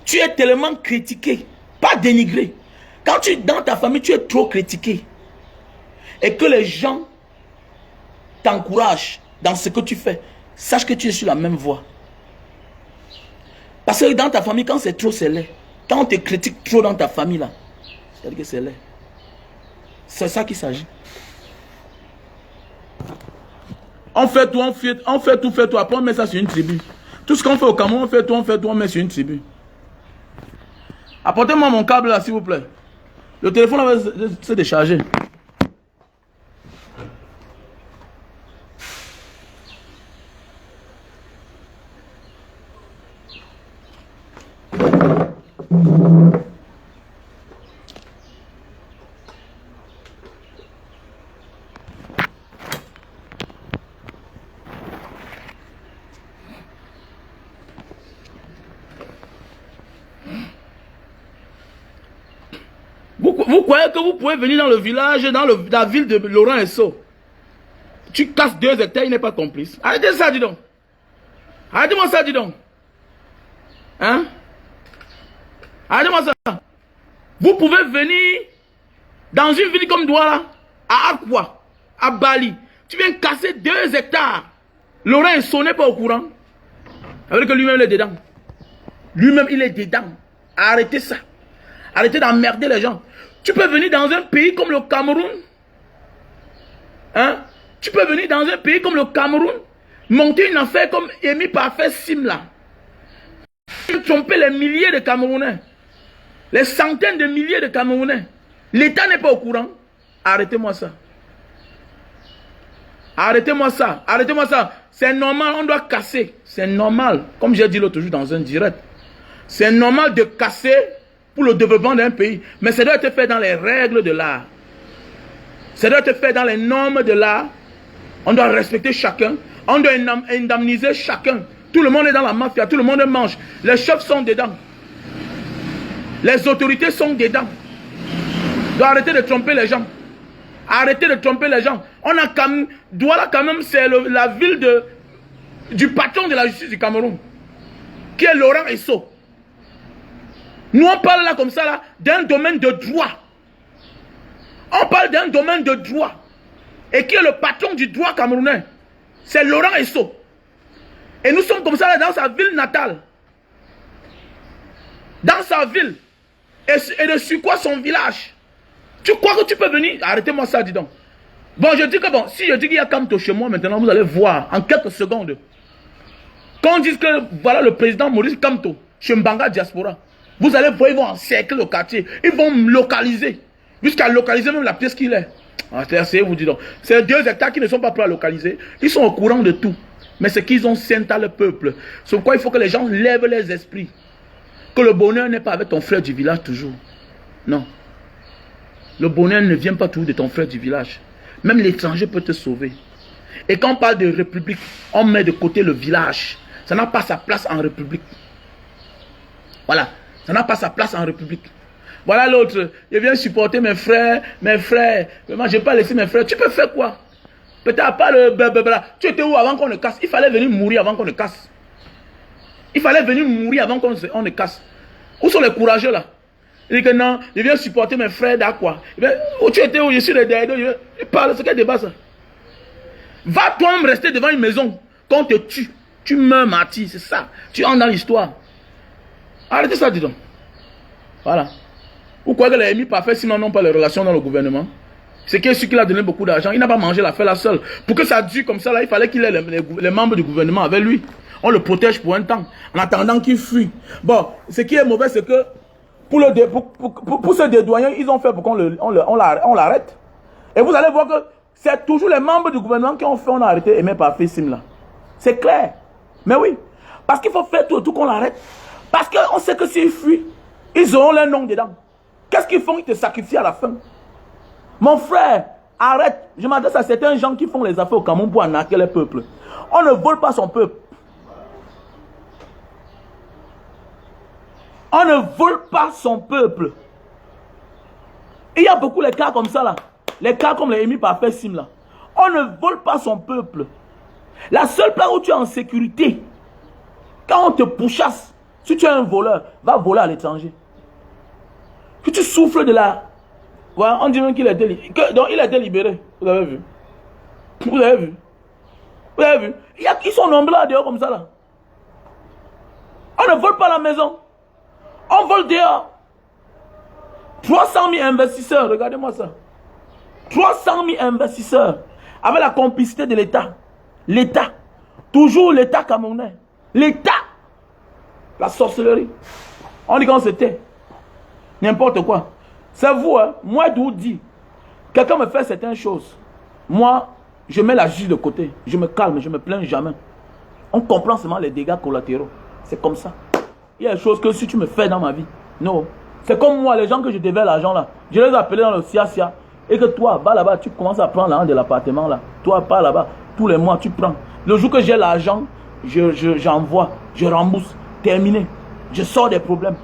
tu es tellement critiqué, pas dénigré. Quand dans ta famille, tu es trop critiqué et que les gens t'encouragent dans ce que tu fais, sache que tu es sur la même voie. Parce que dans ta famille, quand c'est trop, c'est laid. Quand on te critique trop dans ta famille, là, c'est-à-dire que c'est laid. C'est ça qu'il s'agit. On fait tout, on fait tout. Après, on met ça sur une tribu. Tout ce qu'on fait au Cameroun, on fait tout, on met sur une tribu. Apportez-moi mon câble là, s'il vous plaît. Le téléphone là va se décharger. Vous croyez que vous pouvez venir dans le village, dans la ville de Laurent Esso. Tu casses 2 hectares, il n'est pas complice. Arrêtez ça, dis donc. Arrêtez-moi ça, dis donc. Hein? Arrêtez-moi ça. Vous pouvez venir dans une ville comme Douala, à Akwa, à Bali. Tu viens casser 2 hectares. Laurent Esso n'est pas au courant. Ça veut dire que lui-même, il est dedans. Lui-même, il est dedans. Arrêtez ça. Arrêtez d'emmerder les gens. Tu peux venir dans un pays comme le Cameroun. Hein? Tu peux venir dans un pays comme le Cameroun, monter une affaire comme Emi Parfait Simla. Tromper les milliers de Camerounais. Les centaines de milliers de Camerounais. L'État n'est pas au courant. Arrêtez-moi ça. Arrêtez-moi ça. Arrêtez-moi ça. C'est normal, on doit casser. C'est normal. Comme j'ai dit l'autre jour dans un direct. C'est normal de casser pour le développement d'un pays. Mais ça doit être fait dans les règles de l'art. Ça doit être fait dans les normes de l'art. On doit respecter chacun. On doit indemniser chacun. Tout le monde est dans la mafia. Tout le monde mange. Les chefs sont dedans. Les autorités sont dedans. On doit arrêter de tromper les gens. Arrêtez de tromper les gens. On a Douala quand même, c'est la ville du patron de la justice du Cameroun. Qui est Laurent Esso. Nous, on parle là comme ça, là, d'un domaine de droit. On parle d'un domaine de droit. Et qui est le patron du droit camerounais? C'est Laurent Esso. Et nous sommes comme ça là, dans sa ville natale. Dans sa ville. Et de sur quoi son village? Tu crois que tu peux venir? Arrêtez-moi ça, dis donc. Bon, je dis que bon, si je dis qu'il y a Kamto chez moi, maintenant, vous allez voir en quelques secondes. Quand on dit que voilà le président Maurice Kamto, chez Mbanga Diaspora, vous allez voir, ils vont encercler le quartier. Ils vont me localiser. Jusqu'à localiser même la pièce qu'il est. Vous dis donc. C'est 2 hectares qui ne sont pas prêts à localiser. Ils sont au courant de tout. Mais c'est qu'ils ont scinté le peuple. C'est pourquoi il faut que les gens lèvent les esprits. Que le bonheur n'est pas avec ton frère du village toujours. Non. Le bonheur ne vient pas toujours de ton frère du village. Même l'étranger peut te sauver. Et quand on parle de république, on met de côté le village. Ça n'a pas sa place en république. Voilà. Ça n'a pas sa place en république. Voilà l'autre. Je viens supporter mes frères. Mes frères. Vraiment, je n'ai pas laissé mes frères. Tu peux faire quoi? Peut-être pas le blablabla. Tu étais où avant qu'on ne casse? Il fallait venir mourir avant qu'on ne casse. Il fallait venir mourir avant qu'on ne casse. Où sont les courageux là? Il dit que non, je viens supporter mes frères d'Aqua. Où tu étais où? Je suis le derrière. Il parle, c'est quel débat ça? Va toi-même rester devant une maison. Quand on te tue, tu meurs martyr, c'est ça. Tu entres dans l'histoire. Arrêtez ça, dis donc. Voilà. Vous croyez que les Emi Parfait Simla n'ont pas les relations dans le gouvernement? C'est qui est celui qui a donné beaucoup d'argent. Il n'a pas mangé l'affaire là seul. Pour que ça dure comme ça, là, il fallait qu'il ait les membres du gouvernement avec lui. On le protège pour un temps, en attendant qu'il fuit. Bon, ce qui est mauvais, c'est que pour ce dédouaner, ils ont fait pour qu'on l'arrête. Et vous allez voir que c'est toujours les membres du gouvernement qui ont fait, on a arrêté Emi Parfait Simla. C'est clair. Mais oui. Parce qu'il faut faire tout qu'on l'arrête. Parce qu'on sait que s'ils fuient, ils auront leur nom dedans. Qu'est-ce qu'ils font? Ils te sacrifient à la fin. Mon frère, arrête. Je m'adresse à certains gens qui font les affaires au Cameroun pour arnaquer le peuple. On ne vole pas son peuple. On ne vole pas son peuple. Il y a beaucoup de cas comme ça là. Les cas comme les Emi Parfait Simla. On ne vole pas son peuple. La seule place où tu es en sécurité, quand on te pourchasse, si tu es un voleur, va voler à l'étranger. Si tu souffles de la... Voilà, on dit même qu'il a été libéré. Donc il a été libéré. Vous avez vu? Vous avez vu? Vous avez vu? Ils sont nombreux là dehors comme ça là. On ne vole pas la maison. On vole dehors. 300 000 investisseurs, regardez-moi ça. 300 000 investisseurs avec la complicité de l'État. L'État. Toujours l'État camerounais. L'État. La sorcellerie. On dit qu'on c'était. N'importe quoi. C'est vous, hein. Moi, je vous dis. Quelqu'un me fait certaines choses. Moi, je mets la juge de côté. Je me calme, je me plains jamais. On comprend seulement les dégâts collatéraux. C'est comme ça. Il y a des choses que si tu me fais dans ma vie. Non. C'est comme moi, les gens que je devais l'argent là. Je les ai appelés dans le Sia. Et que toi, va là-bas, tu commences à prendre l'argent de l'appartement là. Toi, pas là-bas. Tous les mois, tu prends. Le jour que j'ai l'argent, j'envoie, je rembourse. Terminé. Je sors des problèmes.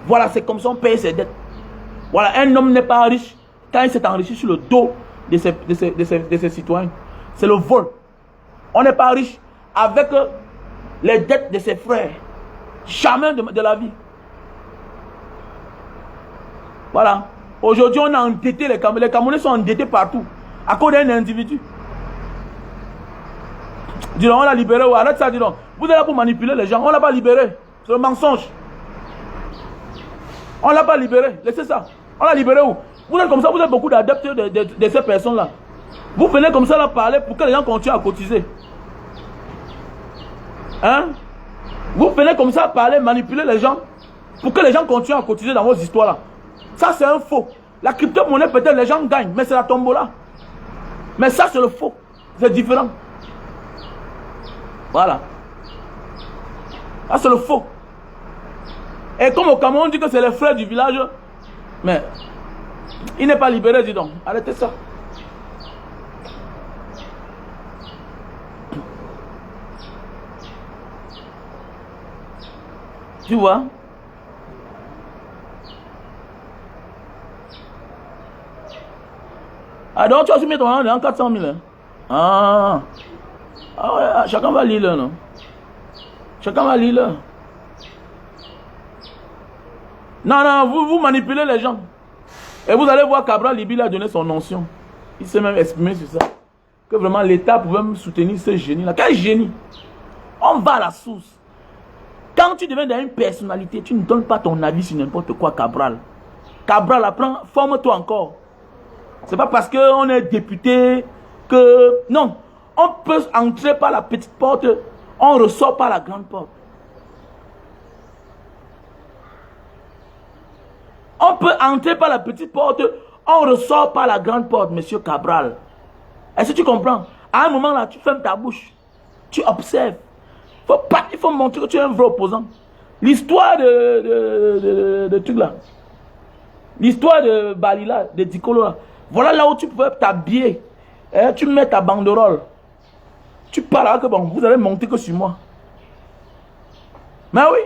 Voilà, c'est comme ça on paye ses dettes. Voilà, un homme n'est pas riche quand il s'est enrichi sur le dos de ses citoyens. C'est le vol. On n'est pas riche avec les dettes de ses frères. Jamais de la vie. Voilà. Aujourd'hui, on a endetté les Camerounais. Les Camerounais sont endettés partout. À cause d'un individu. Dis donc, on l'a libéré. Ou arrête ça, dis donc. Vous êtes là pour manipuler les gens. On ne l'a pas libéré. C'est le mensonge. On ne l'a pas libéré. Laissez ça. On l'a libéré où? Vous êtes comme ça, vous êtes beaucoup d'adeptes de ces personnes-là. Vous venez comme ça là parler pour que les gens continuent à cotiser. Hein? Vous venez comme ça parler, manipuler les gens pour que les gens continuent à cotiser dans vos histoires-là. Ça, c'est un faux. La crypto-monnaie, peut-être les gens gagnent, mais c'est la tombola. Mais ça, c'est le faux. C'est différent. Voilà. Ça, c'est le faux. Et comme au Cameroun, on dit que c'est les frères du village, mais il n'est pas libéré, dis donc. Arrêtez ça. Tu vois? Ah donc tu as aussi mis ton nom dans 400 000. Hein? Ah ouais, chacun va lire là, non? Chacun va lire là. Non, vous manipulez les gens. Et vous allez voir qu'Abraham Libi a donné son notion. Il s'est même exprimé sur ça. Que vraiment l'État pouvait me soutenir ce génie-là. Quel génie? On va à la source. Quand tu deviens dans une personnalité, tu ne donnes pas ton avis sur n'importe quoi, Cabral. Cabral, apprends, forme-toi encore. C'est pas parce qu'on est député que... Non, on peut entrer par la petite porte, on ressort par la grande porte. On peut entrer par la petite porte, on ressort par la grande porte, monsieur Cabral. Est-ce que tu comprends? À un moment là, tu fermes ta bouche. Tu observes. Il faut montrer que tu es un vrai opposant. L'histoire de truc là. L'histoire de Balila, de Dikolo là. Voilà là où tu peux t'habiller. Tu mets ta banderole. Tu parles là que bon, vous allez monter que sur moi. Mais oui.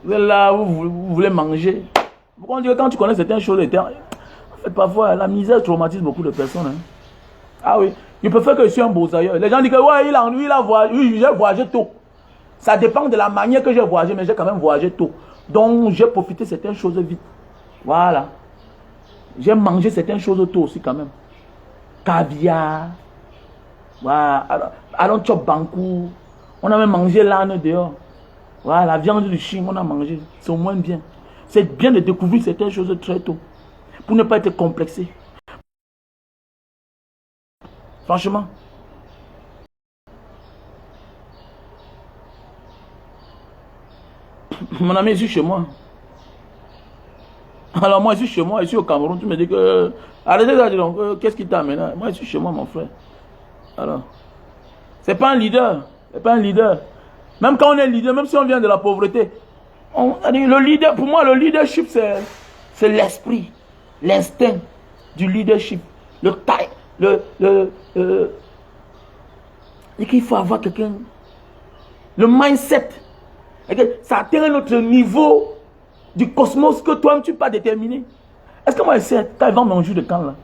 Vous êtes là, vous voulez manger. Pourquoi on dit que quand tu connais certaines choses, en fait, parfois, la misère traumatise beaucoup de personnes. Hein. Ah oui. Je préfère que je suis un beau ailleurs. Les gens disent que ouais, j'ai voyagé tôt. Ça dépend de la manière que j'ai voyagé, mais j'ai quand même voyagé tôt. Donc, j'ai profité de certaines choses vite. Voilà. J'ai mangé certaines choses tôt aussi quand même. Caviar. Voilà. Allons chop bankou. On a même mangé l'âne dehors. Voilà, la viande du chien, on a mangé. C'est au moins bien. C'est bien de découvrir certaines choses très tôt. Pour ne pas être complexé. Franchement. Mon ami est ici chez moi. Alors moi, ici chez moi, ici au Cameroun, tu me dis que... Arrêtez ça, dis donc, qu'est-ce qui t'amène? Moi, ici chez moi, mon frère. Alors, c'est pas un leader. C'est pas un leader. Même quand on est leader, même si on vient de la pauvreté, le leader, pour moi, le leadership, c'est l'esprit, l'instinct du leadership. Et qu'il faut avoir quelqu'un, le mindset. Et que ça atteint notre niveau du cosmos que toi-même tu peux pas déterminer. Est-ce que moi je sais quand ils vendent mon jus de camp là?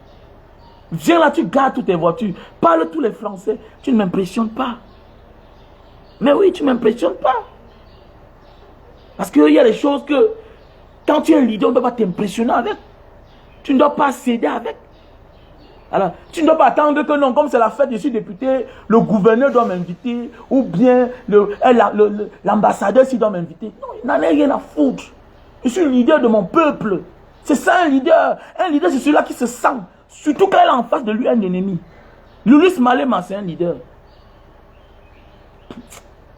Viens là, tu gardes toutes tes voitures. Parle tous les Français. Tu ne m'impressionnes pas. Mais oui, tu ne m'impressionnes pas. Parce qu'il y a des choses que, quand tu es un leader, on ne doit pas t'impressionner avec. Tu ne dois pas céder avec. Alors, tu ne dois pas attendre que non, comme c'est la fête, je suis député, le gouverneur doit m'inviter, ou bien l'ambassadeur s'il doit m'inviter. Non, il n'en a rien à foutre. Je suis le leader de mon peuple. C'est ça un leader. Un leader, c'est celui-là qui se sent. Surtout quand il a en face de lui un ennemi. Lulis Malema, c'est un leader.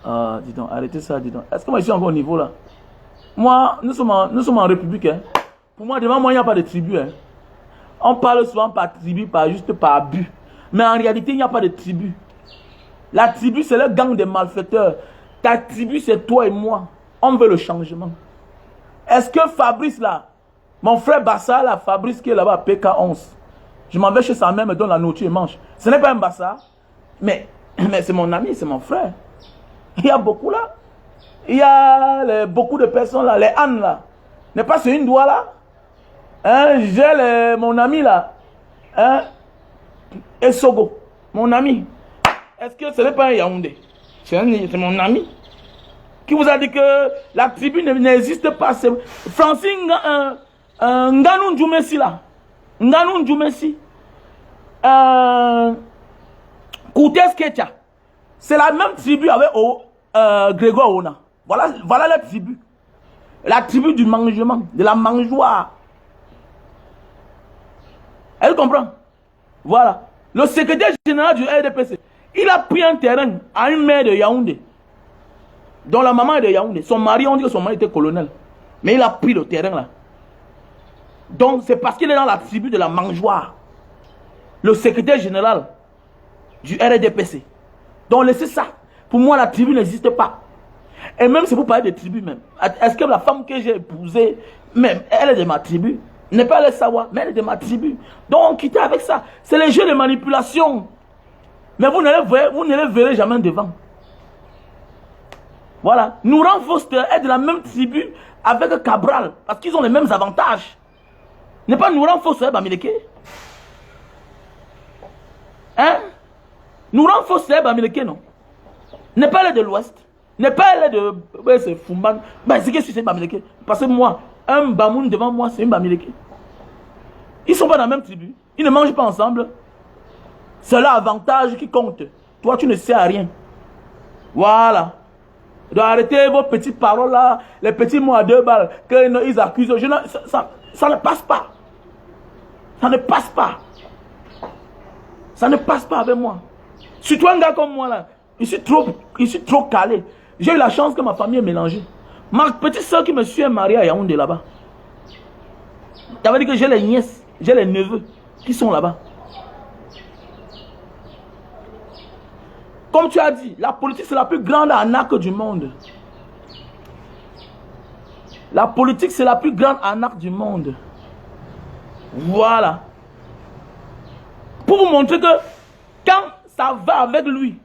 Ah, dis donc, arrêtez ça, dis donc. Est-ce que moi, je suis encore au niveau là? Moi, nous sommes en République. Hein. Pour moi, devant moi, il n'y a pas de tribu. Hein. On parle souvent par tribu, juste par abus. Mais en réalité, il n'y a pas de tribu. La tribu, c'est le gang des malfaiteurs. Ta tribu, c'est toi et moi. On veut le changement. Est-ce que Fabrice là, mon frère Bassa là, Fabrice qui est là-bas à PK11, je m'en vais chez sa mère, me donne la nourriture et mange. Ce n'est pas un Bassa, mais c'est mon ami, c'est mon frère. Il y a beaucoup là. Il y a beaucoup de personnes là, les Anne là. N'est pas sur une doigt là. Hein, j'ai mon ami là. Hein, Esogo, mon ami. Est-ce que ce n'est pas un Yaoundé? C'est mon ami. Qui vous a dit que la tribu n'existe pas. Francine Nganou Djoumessi là. Nganou Djoumessi. Koutes Ketia. C'est la même tribu avec Grégoire Ona. Voilà la tribu. La tribu du mangement, de la mangeoire. Elle comprend. Voilà. Le secrétaire général du RDPC, il a pris un terrain à une mère de Yaoundé. Dont la maman est de Yaoundé. Son mari, on dit que son mari était colonel. Mais il a pris le terrain là. Donc c'est parce qu'il est dans la tribu de la mangeoire. Le secrétaire général du RDPC. Donc laissez ça. Pour moi, la tribu n'existe pas. Et même si vous parlez de tribu même. Est-ce que la femme que j'ai épousée, même, elle est de ma tribu? Ne pas le savoir, mais elle est de ma tribu. Donc quittez avec ça. C'est les jeux de manipulation. Mais vous ne les verrez jamais devant. Voilà. Nourang Foster est de la même tribu avec Cabral. Parce qu'ils ont les mêmes avantages. N'est pas Nourang Foster Bamileke? Hein? Nourang Foster Bamileke, non? N'est pas elle de l'Ouest. N'est pas elle de... Ouais, c'est Fumban. Ben, c'est que c'est Bamileke. Parce que moi, un Bamoun devant moi, c'est un Bamileke. Ils ne sont pas dans la même tribu. Ils ne mangent pas ensemble. C'est l'avantage qui compte. Toi, tu ne sais à rien. Voilà. Donc arrêtez vos petites paroles là, les petits mots à 2 balles qu'ils accusent. Ça ne passe pas. Ça ne passe pas. Ça ne passe pas avec moi. Surtout un gars comme moi là, je suis trop calé. J'ai eu la chance que ma famille est mélangée. Ma petite soeur qui me suit est mariée à Yaoundé là-bas. Ça veut dire que j'ai les nièces, j'ai les neveux qui sont là-bas. Comme tu as dit, la politique c'est la plus grande arnaque du monde. La politique c'est la plus grande arnaque du monde. Voilà. Pour vous montrer que quand ça va avec lui,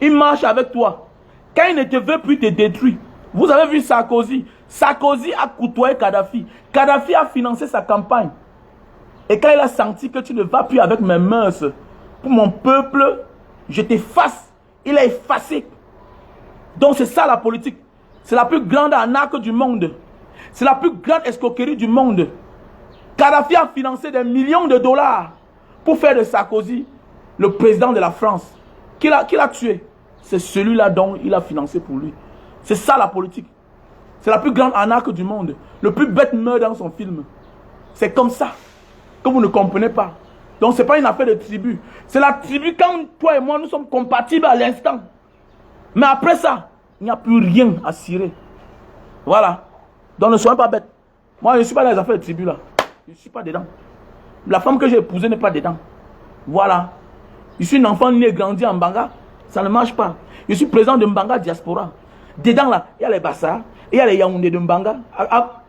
il marche avec toi. Quand il ne te veut plus te détruire. Vous avez vu Sarkozy. Sarkozy a côtoyé Kadhafi. Kadhafi a financé sa campagne. Et quand il a senti que tu ne vas plus avec mes mains pour mon peuple, je t'efface. Il a effacé. Donc c'est ça la politique. C'est la plus grande arnaque du monde. C'est la plus grande escroquerie du monde. Kadhafi a financé des millions de dollars pour faire de Sarkozy le président de la France. Qui l'a tué? C'est celui-là dont il a financé pour lui. C'est ça la politique. C'est la plus grande arnaque du monde. Le plus bête meurt dans son film. C'est comme ça que vous ne comprenez pas. Donc ce n'est pas une affaire de tribu. C'est la tribu quand toi et moi nous sommes compatibles à l'instant. Mais après ça, il n'y a plus rien à cirer. Voilà. Donc ne soyez pas bêtes. Moi je ne suis pas dans les affaires de tribu là. Je ne suis pas dedans. La femme que j'ai épousée n'est pas dedans. Voilà. Je suis un enfant né et grandi en Mbanga. Ça ne marche pas. Je suis président de Mbanga Diaspora. Dedans là, il y a les Bassa, il y a les Yaoundé de Mbanga.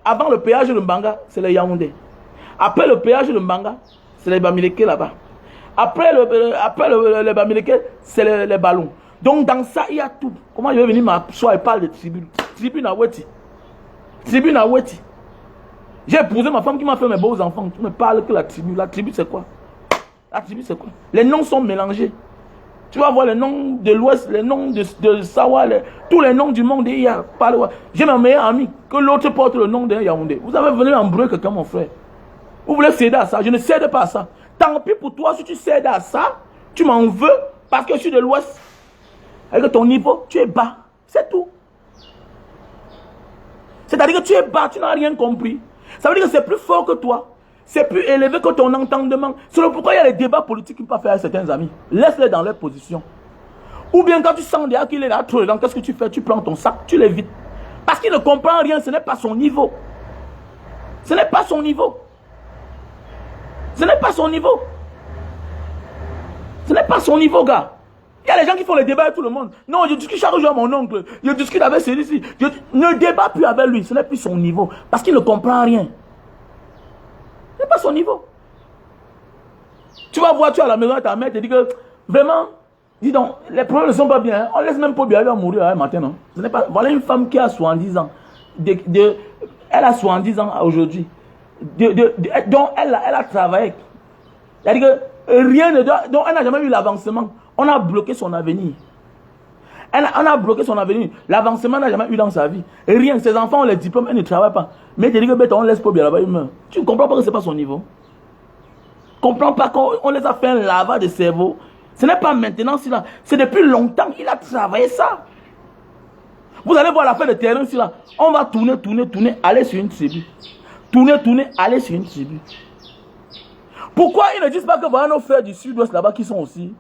Avant le péage de Mbanga, c'est les Yaoundé. Après le péage de Mbanga, c'est les Bamileke là-bas. Après le Bamileke, c'est les ballons. Donc dans ça, il y a tout. Comment je vais venir m'asseoir et parler de tribu? Tribu Naweti. Tribu Naweti. J'ai épousé ma femme qui m'a fait mes beaux enfants. Tu me parles que la tribu c'est quoi? La tribu, c'est quoi? Les noms sont mélangés. Tu vas voir les noms de l'Ouest, les noms de Sawa, tous les noms du monde. J'ai mon meilleur ami, que l'autre porte le nom d'un Yaoundé. Vous avez venu embrouiller quelqu'un, mon frère. Vous voulez céder à ça? Je ne cède pas à ça. Tant pis pour toi, si tu cèdes à ça, tu m'en veux parce que je suis de l'Ouest. Avec ton niveau, tu es bas. C'est tout. C'est-à-dire que tu es bas, tu n'as rien compris. Ça veut dire que c'est plus fort que toi. C'est plus élevé que ton entendement. C'est pourquoi il y a les débats politiques qui ne peuvent pas faire avec certains amis. Laisse-les dans leur position. Ou bien quand tu sens déjà qu'il est là trop dedans, qu'est-ce que tu fais? Tu prends ton sac, tu l'évites. Parce qu'il ne comprend rien, ce n'est pas son niveau. Ce n'est pas son niveau. Ce n'est pas son niveau. Ce n'est pas son niveau, gars. Il y a les gens qui font les débats avec tout le monde. Non, je discute chaque jour avec mon oncle. Je discute avec celui-ci. Ne débat plus avec lui. Ce n'est plus son niveau. Parce qu'il ne comprend rien. Ce n'est pas son niveau. Tu vas voir, tu es à la maison, ta mère te dit que vraiment, dis donc, les problèmes ne sont pas bien. Hein. On laisse même pas bien mourir un matin. Non? Ce n'est pas. Voilà une femme qui a 70 ans. Elle a 70 ans aujourd'hui. Donc elle a travaillé. C'est-à-dire que rien ne doit. Donc elle n'a jamais eu l'avancement. On a bloqué son avenir. On a bloqué son avenir. L'avancement n'a jamais eu dans sa vie. Rien. Ses enfants ont les diplômes, elle ne travaille pas. Mais tu dis que on laisse pas bien là-bas, il meurt. Tu ne comprends pas que ce n'est pas son niveau. Tu ne comprends pas qu'on les a fait un lavage de cerveau. Ce n'est pas maintenant, c'est depuis longtemps qu'il a travaillé ça. Vous allez voir la fin de terrain, là. On va tourner, aller sur une tribu. Tourner, aller sur une tribu. Pourquoi ils ne disent pas que voilà nos frères du sud-ouest là-bas qui sont aussi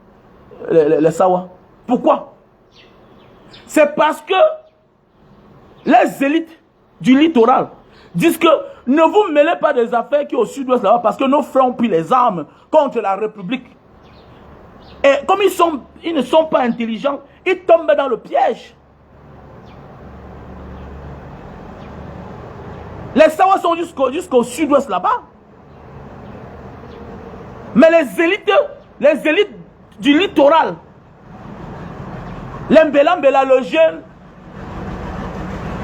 les Sawa? Pourquoi? C'est parce que les élites du littoral disent que ne vous mêlez pas des affaires qui sont au sud-ouest là-bas parce que nos frères ont pris les armes contre la République. Et comme ils ne sont pas intelligents, ils tombent dans le piège. Les Sawa sont jusqu'au sud-ouest là-bas. Mais les élites du littoral, les Mbela, le jeune,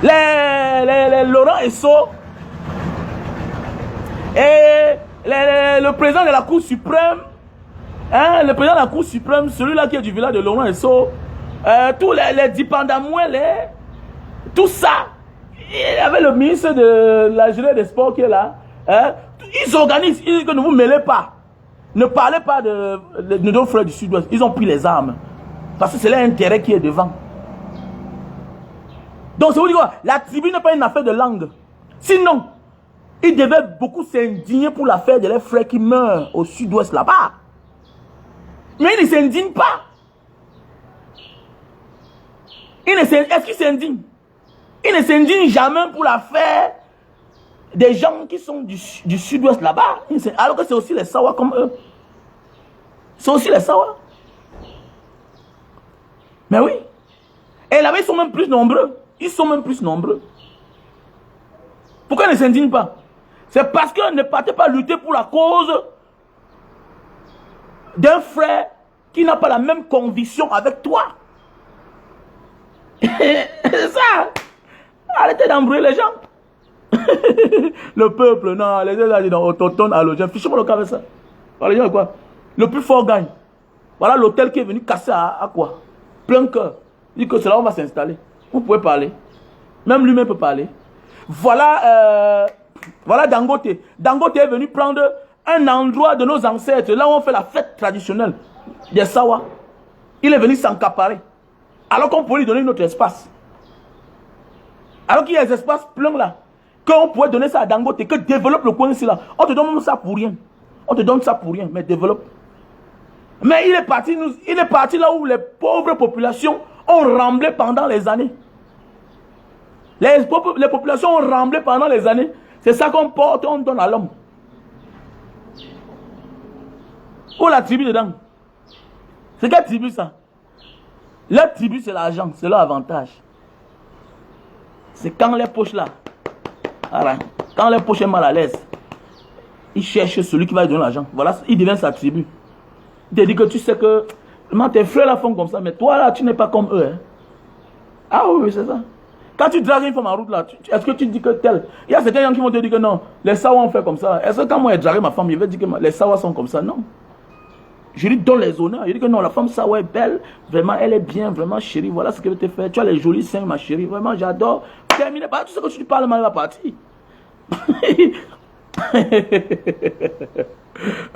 les Laurent Esso, et le président de la Cour suprême, hein, le président de la Cour suprême, celui-là qui est du village de Laurent Esso, tous les Dipandamoué, tout ça, il y avait le ministre de la Jeunesse des Sports qui est là, hein, ils organisent, ils disent que ne vous mêlez pas. Ne parlez pas de nos frères du sud-ouest. Ils ont pris les armes. Parce que c'est leur intérêt qui est devant. Donc, c'est vous dire quoi? La tribu n'est pas une affaire de langue. Sinon, ils devaient beaucoup s'indigner pour l'affaire de leurs frères qui meurent au sud-ouest là-bas. Mais ils ne s'indignent pas. Est-ce qu'ils s'indignent? Ils ne s'indignent jamais pour l'affaire des gens qui sont du sud-ouest là-bas. Alors que c'est aussi les Sawa comme eux. C'est aussi les Sawa. Mais oui. Et là-bas, ils sont même plus nombreux. Ils sont même plus nombreux. Pourquoi ils ne s'indignent pas? C'est parce que ne partez pas lutter pour la cause d'un frère qui n'a pas la même conviction avec toi. C'est ça. Arrêtez d'embrouiller les gens. Le peuple, non, les gens disent autochtone, allogène. Fichez-moi le cas avec ça. Les gens, quoi? Le plus fort gagne. Voilà l'hôtel qui est venu casser à quoi? Plein cœur. Il dit que c'est là où on va s'installer. Vous pouvez parler. Même lui-même peut parler. Voilà, voilà Dangote. Dangote est venu prendre un endroit de nos ancêtres, là où on fait la fête traditionnelle des Sawa. Il est venu s'encaparer. Alors qu'on pourrait lui donner notre espace. Alors qu'il y a des espaces pleins là. Qu'on pourrait donner ça à Dangote, que développe le coin ici là. On te donne ça pour rien. On te donne ça pour rien, mais développe. Mais il est parti là où les pauvres populations ont ramblé pendant les années. Les populations ont ramblé pendant les années. C'est ça qu'on porte, on donne à l'homme. Où la tribu dedans? C'est quelle tribu ça? La tribu c'est l'argent, c'est leur avantage. C'est quand les poches là. Voilà. Quand les poches est mal à l'aise, il cherche celui qui va lui donner l'argent. Voilà, il devient sa tribu. Il te dit que tu sais que tes frères là font comme ça, mais toi là, tu n'es pas comme eux. Hein. Ah oui, c'est ça. Quand tu dragues une femme en route là, est-ce que tu dis que tel? Il y a certains gens qui vont te dire que non, les Sawa ont fait comme ça. Est-ce que quand moi j'ai dragué ma femme, je vais dire que les Sawa sont comme ça? Non. Je lui donne les honneurs. Je dis que non, la femme, ça, ouais, belle. Vraiment, elle est bien, vraiment chérie. Voilà ce qu'elle veut te faire. Tu as les jolis seins, ma chérie. Vraiment, j'adore. Terminé. Tout ce que tu parles, mal va partir.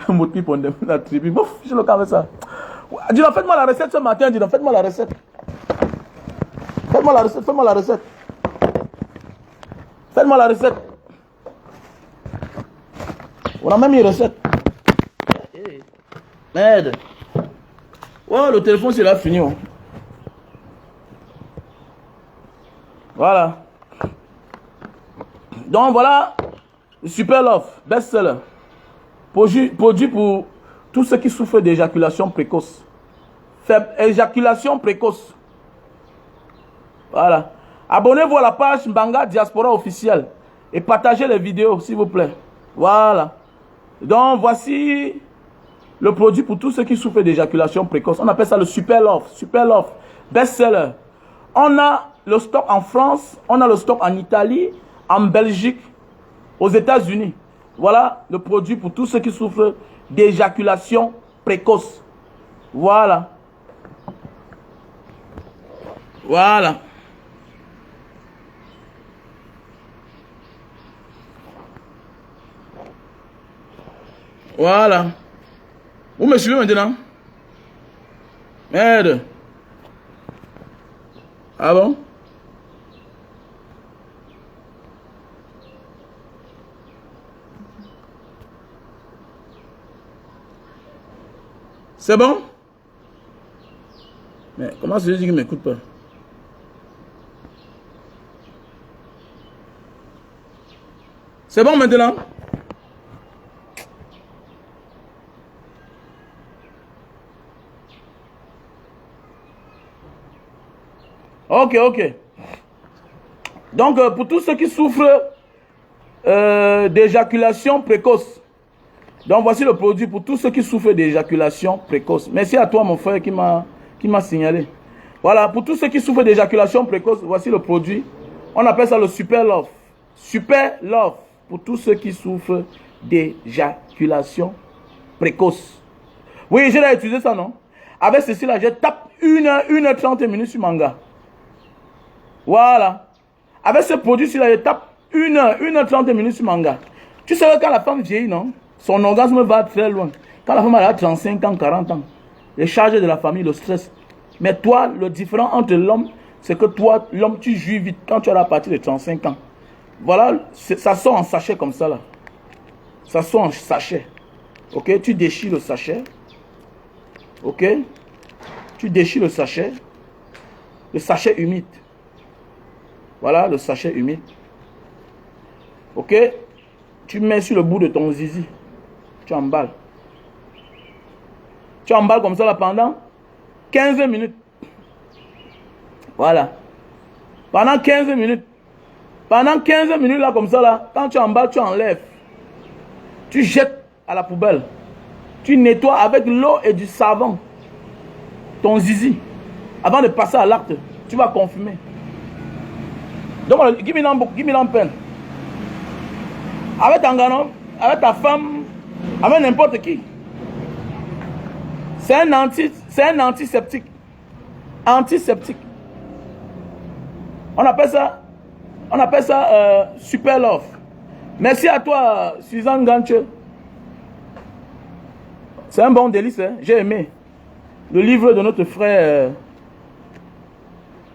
Moti pour la tribu. Bouf, je le calme ça. Dis donc, faites-moi la recette ce matin. Dis donc, faites-moi la recette. Faites-moi la recette. Faites-moi la recette. Faites-moi la recette. On a même une recette. Merde. Oh, le téléphone, c'est là fini. Oh. Voilà. Donc, voilà. Super Love, best-seller. Produit pour tous ceux qui souffrent d'éjaculation précoce. Éjaculation précoce. Voilà. Abonnez-vous à la page Mbanga Diaspora officielle. Et partagez les vidéos, s'il vous plaît. Voilà. Donc, voici le produit pour tous ceux qui souffrent d'éjaculation précoce. On appelle ça le Super Love. Super Love. Best-seller. On a le stock en France. On a le stock en Italie, en Belgique, aux États-Unis. Voilà le produit pour tous ceux qui souffrent d'éjaculation précoce. Voilà. Voilà. Voilà. Vous me suivez maintenant? Merde. Ah bon? C'est bon? Mais comment se dit qu'il ne m'écoute pas? C'est bon maintenant? Ok, ok. Donc, pour tous ceux qui souffrent d'éjaculation précoce, donc voici le produit pour tous ceux qui souffrent d'éjaculation précoce. Merci à toi, mon frère, qui m'a signalé. Voilà, pour tous ceux qui souffrent d'éjaculation précoce, voici le produit. On appelle ça le Super Love. Super Love pour tous ceux qui souffrent d'éjaculation précoce. Oui, j'ai utilisé ça, non? Avec ceci là, je tape 1h30 minutes sur Manga. Voilà. Avec ce produit-ci là, je tape 1h30 minutes sur Manga. Tu sais que quand la femme vieillit, non? Son orgasme va très loin. Quand la femme a 35 ans, 40 ans, les charges de la famille, le stress. Mais toi, le différent entre l'homme, c'est que toi, l'homme, tu jouis vite quand tu as la partie de 35 ans. Voilà, ça sort en sachet comme ça là. Ça sort en sachet. Ok, tu déchires le sachet. Ok, tu déchires le sachet. Le sachet humide. Voilà, le sachet humide. Ok, tu mets sur le bout de ton zizi. Tu emballes. Tu emballes comme ça là pendant 15 minutes. Voilà. Pendant 15 minutes. Pendant 15 minutes là comme ça là, quand tu emballes, tu enlèves. Tu jettes à la poubelle. Tu nettoies avec l'eau et du savon ton zizi. Avant de passer à l'acte, tu vas confumer. Donc, give me pen. Avec ton ganon, avec ta femme, avec n'importe qui. C'est un antiseptique. Antiseptique. On appelle ça Super Love. Merci à toi, Suzanne Ganche. C'est un bon délice, hein? J'ai aimé. Le livre de notre frère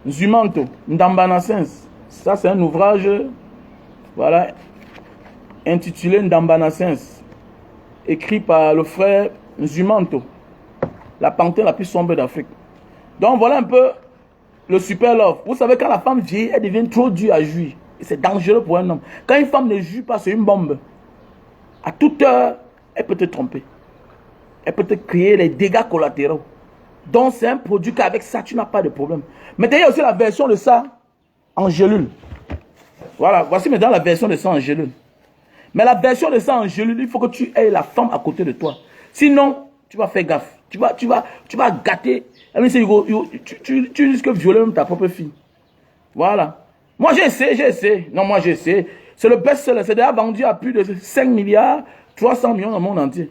Zumanto, Ndambanasens. Ça, c'est un ouvrage, voilà, intitulé Ndambanasens, écrit par le frère Zumanto, la panthère la plus sombre d'Afrique. Donc, voilà un peu le Super Love. Vous savez, quand la femme vieillit, elle devient trop dure à jouir. Et c'est dangereux pour un homme. Quand une femme ne joue pas, c'est une bombe. À toute heure, elle peut te tromper. Elle peut te créer les dégâts collatéraux. Donc, c'est un produit qu'avec ça, tu n'as pas de problème. Maintenant, il y a aussi la version de ça en gélule. Voilà, voici maintenant la version de ça en gélule. Mais la version de ça en gélule, il faut que tu aies la femme à côté de toi. Sinon, tu vas faire gaffe. Tu vas gâter. Tu risques de violer même ta propre fille. Voilà. Moi, j'ai essayé. Non, moi, j'ai essayé. C'est le best-seller. C'est déjà vendu à plus de 5 milliards, 300 millions dans le monde entier.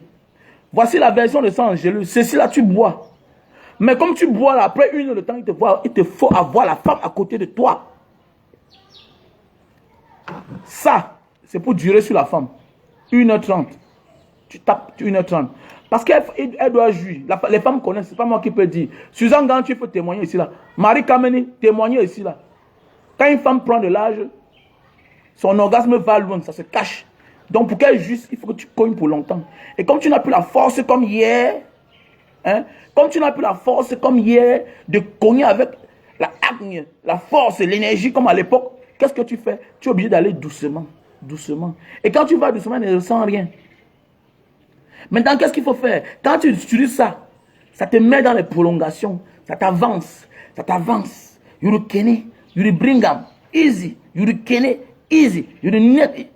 Voici la version de sang angélus. Ceci là, tu bois. Mais comme tu bois là, après 1 heure de temps, il te faut avoir la femme à côté de toi. Ça, c'est pour durer sur la femme. 1h30. Tu tapes 1h30. Parce qu'elle doit jouir. Les femmes connaissent, c'est pas moi qui peux dire. Suzanne Gant, tu peux témoigner ici là. Marie Kameni, témoigner ici là. Quand une femme prend de l'âge, son orgasme va loin, ça se cache. Donc pour qu'elle jouisse, il faut que tu cognes pour longtemps. Et comme tu n'as plus la force comme hier, hein, comme tu n'as plus la force comme hier de cogner avec la hargne, la force, l'énergie comme à l'époque, qu'est-ce que tu fais? Tu es obligé d'aller doucement, doucement. Et quand tu vas doucement, tu ne ressens rien. Maintenant, qu'est-ce qu'il faut faire? Quand tu utilises ça, ça te met dans les prolongations, ça t'avance, ça t'avance. You kene, you bring am, easy, you kene, easy, you net.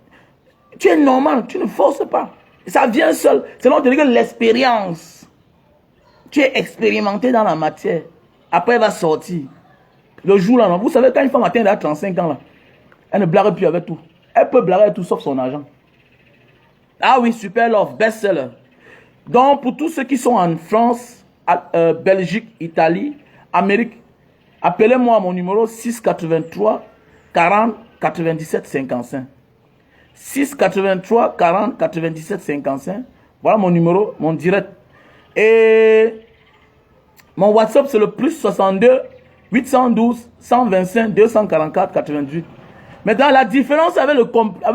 Tu es normal, tu ne forces pas. Ça vient seul. C'est là que l'expérience. Tu es expérimenté dans la matière. Après, elle va sortir. Le jour là, vous savez, quand une femme atteint 35 ans, là, elle ne blague plus avec tout. Elle peut blaguer avec tout sauf son argent. Ah oui, super love, best-seller. Donc, pour tous ceux qui sont en France, Belgique, Italie, Amérique, appelez-moi à mon numéro 683 40 97 55. 683 40 97 55. Voilà mon numéro, mon direct. Et mon WhatsApp, c'est le plus 62 812 125 244 88. Maintenant, la différence avec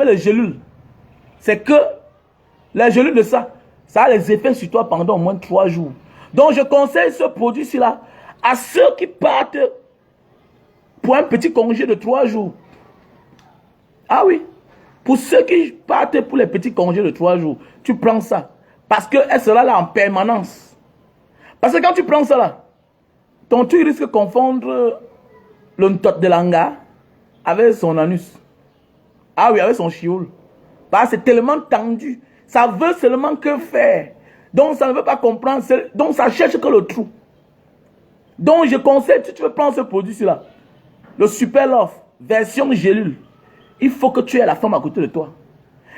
les gélules, c'est que les gélules de ça a les effets sur toi pendant au moins 3 jours. Donc, je conseille ce produit-ci là à ceux qui partent pour un petit congé de 3 jours. Ah oui, pour ceux qui partent pour les petits congés de 3 jours, tu prends ça. Parce qu'elle sera là en permanence. Parce que quand tu prends ça là, ton truc risque de confondre le ntot de l'anga avec son anus. Ah oui, avec son chioul. Parce que c'est tellement tendu. Ça veut seulement que faire. Donc ça ne veut pas comprendre. Donc ça cherche que le trou. Donc je conseille, si tu veux prendre ce produit-ci là, le Super Love, version gélule, il faut que tu aies la femme à côté de toi.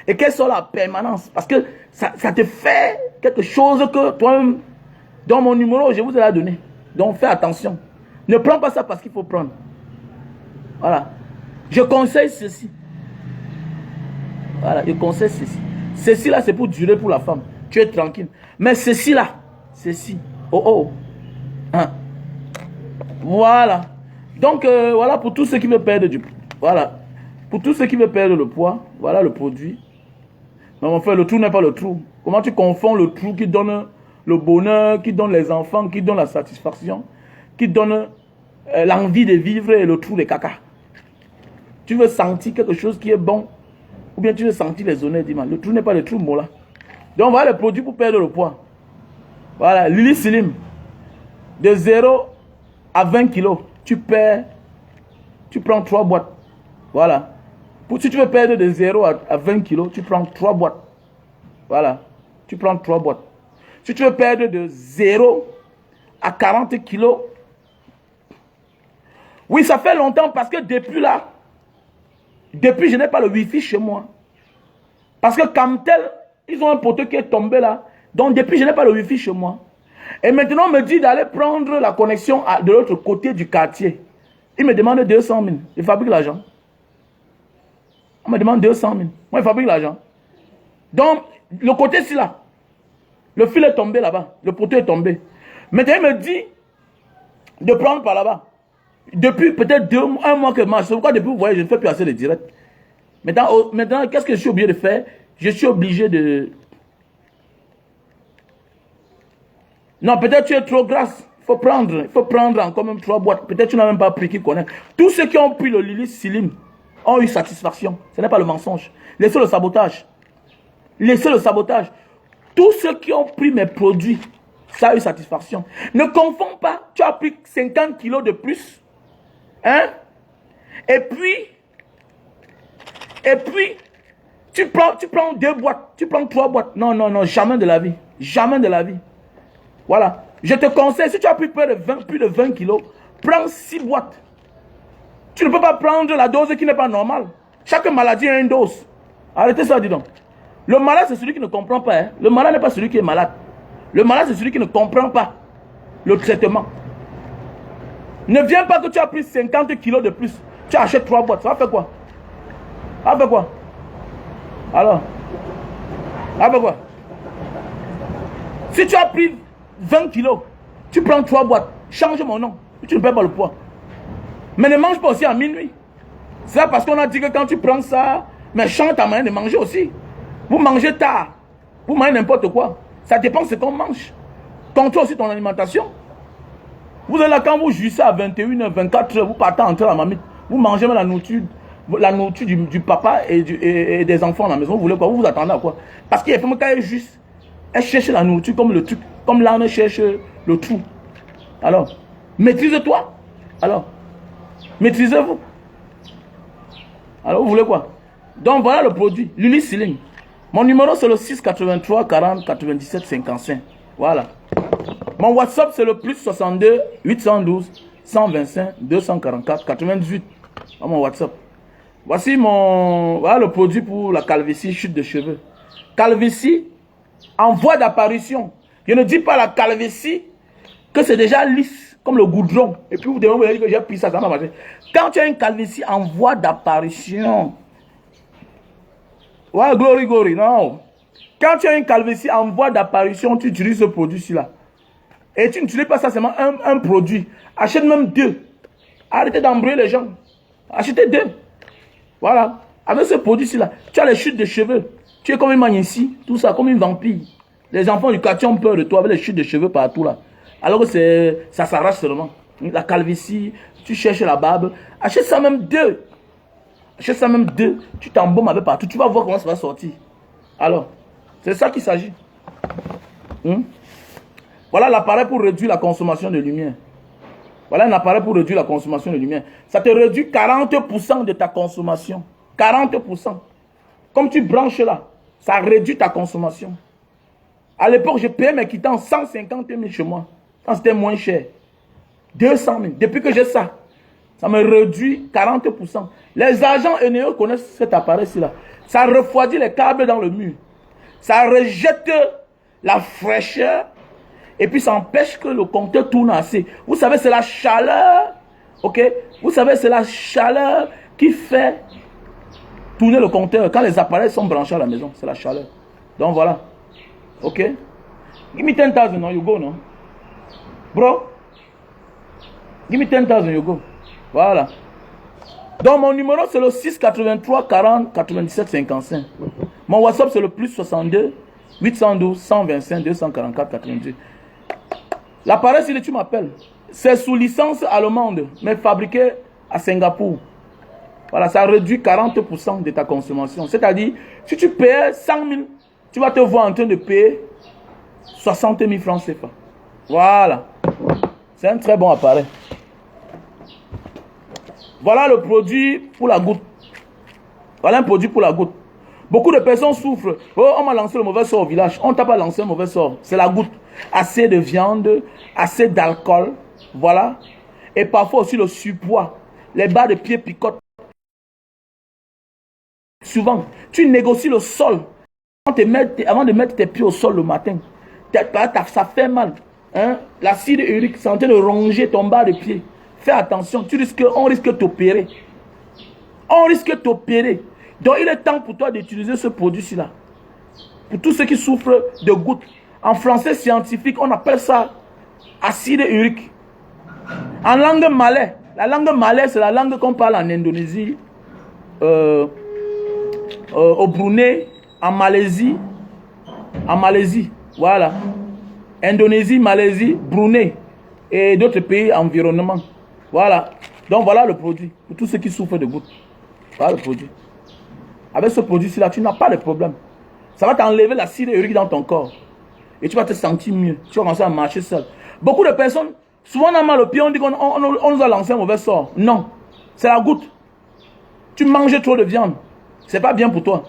Et qu'elle soit là en permanence. Parce que ça te fait quelque chose que toi-même, dans mon numéro, je vous ai donné. Donc fais attention. Ne prends pas ça parce qu'il faut prendre. Voilà. Je conseille ceci. Voilà, je conseille ceci. Ceci là, c'est pour durer pour la femme. Tu es tranquille. Mais ceci là, ceci. Oh oh. Hein. Voilà. Donc voilà pour tous ceux qui veulent perdre du poids. Voilà. Pour tous ceux qui veulent perdre le poids, voilà le produit. Mais enfin, le trou n'est pas le trou. Comment tu confonds le trou qui donne le bonheur, qui donne les enfants, qui donne la satisfaction, qui donne l'envie de vivre et le trou de caca? Tu veux sentir quelque chose qui est bon, ou bien tu veux sentir les honneurs d'Iman. Le trou n'est pas le trou, là. Donc voilà le produit pour perdre le poids. Voilà, Lily Slim. De 0 à 20 kilos, tu prends 3 boîtes. Voilà. Si tu veux perdre de 0 à 20 kilos, tu prends 3 boîtes. Voilà. Tu prends 3 boîtes. Si tu veux perdre de 0 à 40 kilos, oui, ça fait longtemps parce que depuis je n'ai pas le Wi-Fi chez moi. Parce que comme tel, ils ont un poteau qui est tombé là. Donc depuis, je n'ai pas le Wi-Fi chez moi. Et maintenant, on me dit d'aller prendre la connexion de l'autre côté du quartier. Ils me demandent 200 000. Je fabrique l'argent. On me demande 200 000. Moi, je fabrique l'argent. Donc, le côté-ci là, le fil est tombé là-bas. Le poteau est tombé. Maintenant, il me dit de prendre par là-bas. Depuis peut-être 1 mois que je marche. C'est pourquoi depuis, vous voyez, je ne fais plus assez de direct. Maintenant qu'est-ce que je suis obligé de faire? Je suis obligé de... Non, peut-être tu es trop grasse. Il faut prendre encore même 3 boîtes. Peut-être tu n'as même pas pris qui connaît. Tous ceux qui ont pris le Lily Slim ont eu satisfaction. Ce n'est pas le mensonge. Laissez le sabotage. Laissez le sabotage. Tous ceux qui ont pris mes produits, ça a eu satisfaction. Ne confonds pas. Tu as pris 50 kilos de plus. Hein? Et puis, tu prends 2 boîtes. Tu prends 3 boîtes. Non, non, non. Jamais de la vie. Jamais de la vie. Voilà. Je te conseille, si tu as pris plus de 20 kilos, prends 6 boîtes. Tu ne peux pas prendre la dose qui n'est pas normale. Chaque maladie a une dose. Arrêtez ça, dis donc. Le malade, c'est celui qui ne comprend pas. Hein. Le malade n'est pas celui qui est malade. Le malade, c'est celui qui ne comprend pas le traitement. Ne viens pas que tu as pris 50 kilos de plus. Tu achètes 3 boîtes. Ça va faire quoi? Ça va faire quoi? Alors? Ça va faire quoi? Si tu as pris 20 kilos, tu prends 3 boîtes. Change mon nom. Tu ne perds pas le poids. Mais ne mange pas aussi à minuit. C'est parce qu'on a dit que quand tu prends ça, mais change ta manière de manger aussi. Vous mangez tard. Vous mangez n'importe quoi. Ça dépend de ce qu'on mange. Contrôle aussi ton alimentation. Vous êtes là quand vous jouissez à 21h, 24h, vous partez entrer à la marmite. Vous mangez même la nourriture du papa et des enfants à la maison. Vous voulez quoi? Vous vous attendez à quoi? Parce qu'il y a des femmes qui juste, elles cherchent la nourriture comme le truc, comme l'âne cherche le trou. Alors, maîtrise-toi. Alors, maîtrisez-vous. Alors, vous voulez quoi? Donc, voilà le produit, l'Ulycilling. Mon numéro, c'est le 683 40 97 55. Voilà. Mon WhatsApp, c'est le plus 62 812 125 244 98. Mon WhatsApp. Voici voilà le produit pour la calvitie, chute de cheveux. Calvitie en voie d'apparition. Je ne dis pas la calvitie que c'est déjà lisse, comme le goudron. Et puis vous devez me dire que j'ai pris ça, ça m'a marché. Quand tu as une calvitie en voie d'apparition, ouais, glory, non. Quand tu as une calvitie en voie d'apparition, tu utilises ce produit-ci-là. Et tu n'utilises pas ça seulement un produit. Achète même 2. Arrêtez d'embrouiller les gens. Achetez 2. Voilà. Avec ce produit-ci-là, tu as les chutes de cheveux. Tu es comme une magnésie, tout ça, comme une vampire. Les enfants du quartier ont peur de toi avec les chutes de cheveux partout là. Alors que ça s'arrache seulement. La calvitie, tu cherches la barbe. Achète ça même 2. Achète ça même 2. Tu t'embaumes avec partout. Tu vas voir comment ça va sortir. Alors, c'est ça qu'il s'agit. Voilà l'appareil pour réduire la consommation de lumière. Voilà un appareil pour réduire la consommation de lumière. Ça te réduit 40% de ta consommation. 40%. Comme tu branches là, ça réduit ta consommation. À l'époque, je payais mes quittances 150 000 chez moi. Quand c'était moins cher. 200 000. Depuis que j'ai ça, ça me réduit 40%. Les agents Eneo connaissent cet appareil-ci là. Ça refroidit les câbles dans le mur. Ça rejette la fraîcheur. Et puis ça empêche que le compteur tourne assez. Vous savez, c'est la chaleur. Ok? Vous savez, c'est la chaleur qui fait tourner le compteur. Quand les appareils sont branchés à la maison, c'est la chaleur. Donc voilà. Ok? Give me 10,000, no? You go, no? Bro? Give me 10,000, you go. Voilà. Donc mon numéro, c'est le 683 40 97 55. Mon WhatsApp, c'est le plus 62 812 125 244 98. L'appareil, si tu m'appelles, c'est sous licence allemande, mais fabriqué à Singapour. Voilà, ça réduit 40% de ta consommation. C'est-à-dire, si tu payes 100 000, tu vas te voir en train de payer 60 000 francs CFA. Voilà. C'est un très bon appareil. Voilà le produit pour la goutte. Voilà un produit pour la goutte. Beaucoup de personnes souffrent. Oh, on m'a lancé le mauvais sort au village. On ne t'a pas lancé le mauvais sort. C'est la goutte. Assez de viande, assez d'alcool. Voilà. Et parfois aussi le surpoids. Les bas de pied picotent. Souvent, tu négocies le sol. Avant de mettre tes pieds au sol le matin, ça fait mal. Hein? L'acide urique, c'est en train de ronger ton bas de pied. Fais attention, on risque de t'opérer. On risque de t'opérer. Donc il est temps pour toi d'utiliser ce produit-ci là. Pour tous ceux qui souffrent de gouttes. En français scientifique, on appelle ça acide urique. En langue malais, la langue malais, c'est la langue qu'on parle en Indonésie, au Brunei, en Malaisie. En Malaisie, voilà. Indonésie, Malaisie, Brunei et d'autres pays environnement. Voilà. Donc voilà le produit. Pour tous ceux qui souffrent de gouttes. Voilà le produit. Avec ce produit-ci là, tu n'as pas de problème. Ça va t'enlever l'acide urique dans ton corps. Et tu vas te sentir mieux. Tu vas commencer à marcher seul. Beaucoup de personnes, souvent on a mal au pied, on dit qu'on nous a lancé un mauvais sort. Non. C'est la goutte. Tu manges trop de viande. C'est pas bien pour toi.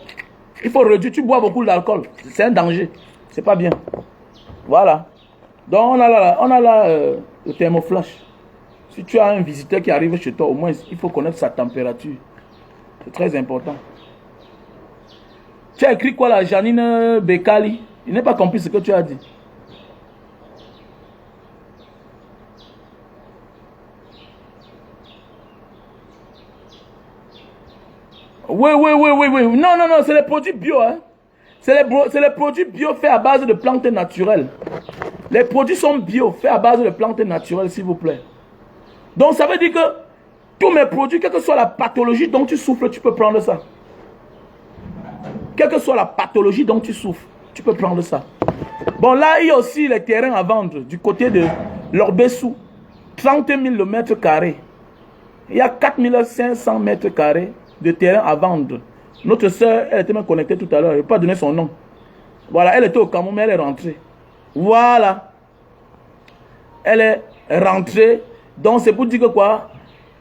Il faut réduire. Tu bois beaucoup d'alcool. C'est un danger. C'est pas bien. Voilà. Donc on a là le thermoflash. Si tu as un visiteur qui arrive chez toi, au moins il faut connaître sa température. C'est très important. Tu as écrit quoi là, Janine Bekali? Il n'a pas compris ce que tu as dit. Oui, oui, oui, oui, oui. Non, non, non, c'est les produits bio. Hein. C'est les produits bio faits à base de plantes naturelles. Les produits sont bio, faits à base de plantes naturelles, s'il vous plaît. Donc, ça veut dire que tous mes produits, quelle que soit la pathologie dont tu souffres, tu peux prendre ça. Quelle que soit la pathologie dont tu souffres, tu peux prendre ça. Bon, là, il y a aussi les terrains à vendre du côté de l'Orbessou. 30 000 le mètre carré. Il y a 4 500 mètres carrés de terrain à vendre. Notre soeur, elle était même connectée tout à l'heure. Je ne vais pas donner son nom. Voilà, elle était au Cameroun, mais elle est rentrée. Voilà. Elle est rentrée. Donc, c'est pour dire que quoi?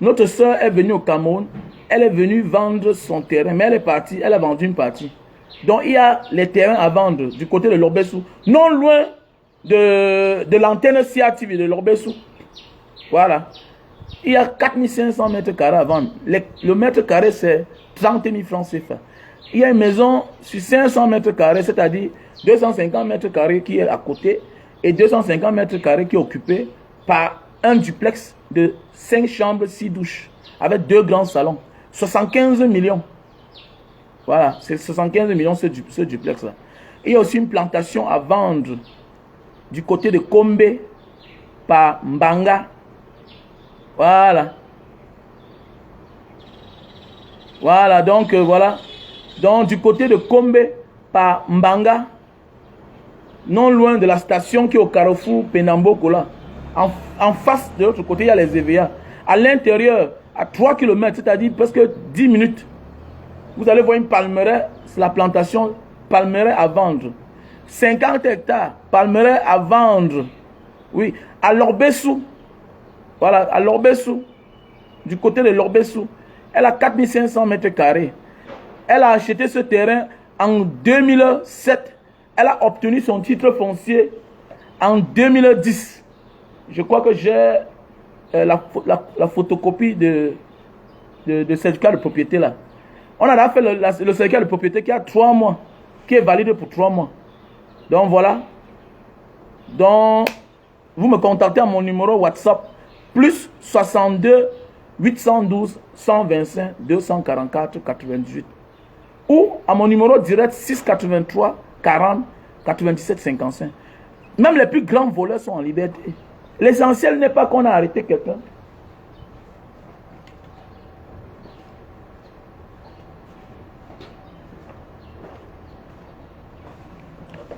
Notre soeur est venue au Cameroun. Elle est venue vendre son terrain. Mais elle est partie. Elle a vendu une partie. Donc, il y a les terrains à vendre du côté de l'Orbessou. Non loin de l'antenne CATV de l'Orbessou. Voilà. Il y a 4 500 mètres carrés à vendre. Le mètre carré, c'est 30 000 francs CFA. Il y a une maison sur 500 mètres carrés, c'est-à-dire 250 mètres carrés qui est à côté et 250 mètres carrés qui est occupé par un duplex de 5 chambres, 6 douches, avec 2 grands salons. 75 millions. Voilà, c'est 75 millions ce duplex-là. Il y a aussi une plantation à vendre du côté de Kombe par Mbanga. Voilà. Voilà, donc voilà. Donc du côté de Kombe par Mbanga, non loin de la station qui est au carrefour Penambo là. En face de l'autre côté, il y a les EVA. À l'intérieur, à 3 km, c'est-à-dire presque 10 minutes, vous allez voir une palmeraie, c'est la plantation palmeraie à vendre. 50 hectares, palmeraie à vendre. Oui, à l'Orbessou. Voilà, à l'Orbessou. Du côté de l'Orbessou. Elle a 4 500 mètres carrés. Elle a acheté ce terrain en 2007. Elle a obtenu son titre foncier en 2010. Je crois que j'ai la photocopie de certificat de propriété là. On a fait le certificat de propriété qui a 3 mois, qui est valide pour 3 mois. Donc voilà. Donc, vous me contactez à mon numéro WhatsApp, plus 62 812 125 244 98. Ou à mon numéro direct 683 40 97 55. Même les plus grands voleurs sont en liberté. L'essentiel n'est pas qu'on a arrêté quelqu'un.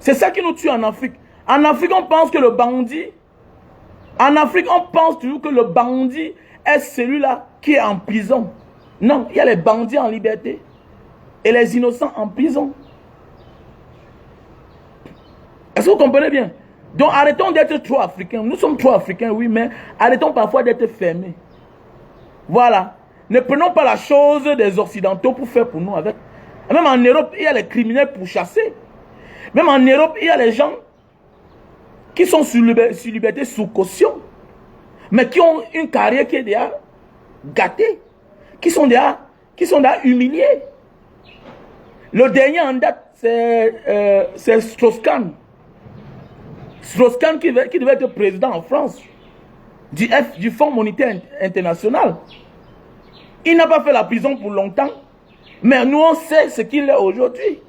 C'est ça qui nous tue en Afrique. En Afrique, on pense que le bandit... En Afrique, on pense toujours que le bandit est celui-là qui est en prison. Non, il y a les bandits en liberté. Et les innocents en prison. Est-ce que vous comprenez bien? Donc arrêtons d'être trop africains. Nous sommes trop africains, oui, mais arrêtons parfois d'être fermés. Voilà. Ne prenons pas la chose des Occidentaux pour faire pour nous avec. Même en Europe, il y a les criminels pourchassés. Même en Europe, il y a les gens qui sont sur liberté sous caution, mais qui ont une carrière qui est déjà gâtée, qui sont déjà humiliés. Le dernier en date, c'est Strauss-Kahn. Strauss-Kahn qui devait être président en France du Fonds monétaire international. Il n'a pas fait la prison pour longtemps, mais nous on sait ce qu'il est aujourd'hui.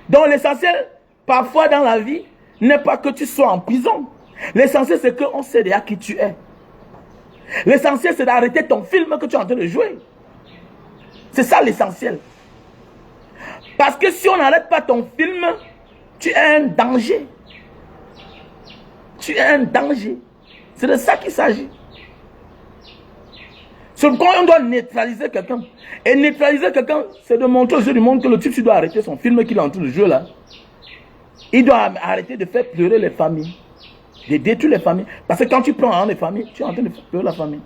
Donc l'essentiel, parfois dans la vie, n'est pas que tu sois en prison. L'essentiel c'est qu'on sait déjà qui tu es. L'essentiel c'est d'arrêter ton film que tu es en train de jouer. C'est ça l'essentiel. Parce que si on n'arrête pas ton film, tu es un danger. Tu es un danger. C'est de ça qu'il s'agit. C'est pourquoi on doit neutraliser quelqu'un. Et neutraliser quelqu'un, c'est de montrer aux yeux du monde que le type, tu dois arrêter son film qu'il est en train de jouer là. Il doit arrêter de faire pleurer les familles. De détruire les familles. Parce que quand tu prends un des familles, tu es en train de faire pleurer la famille.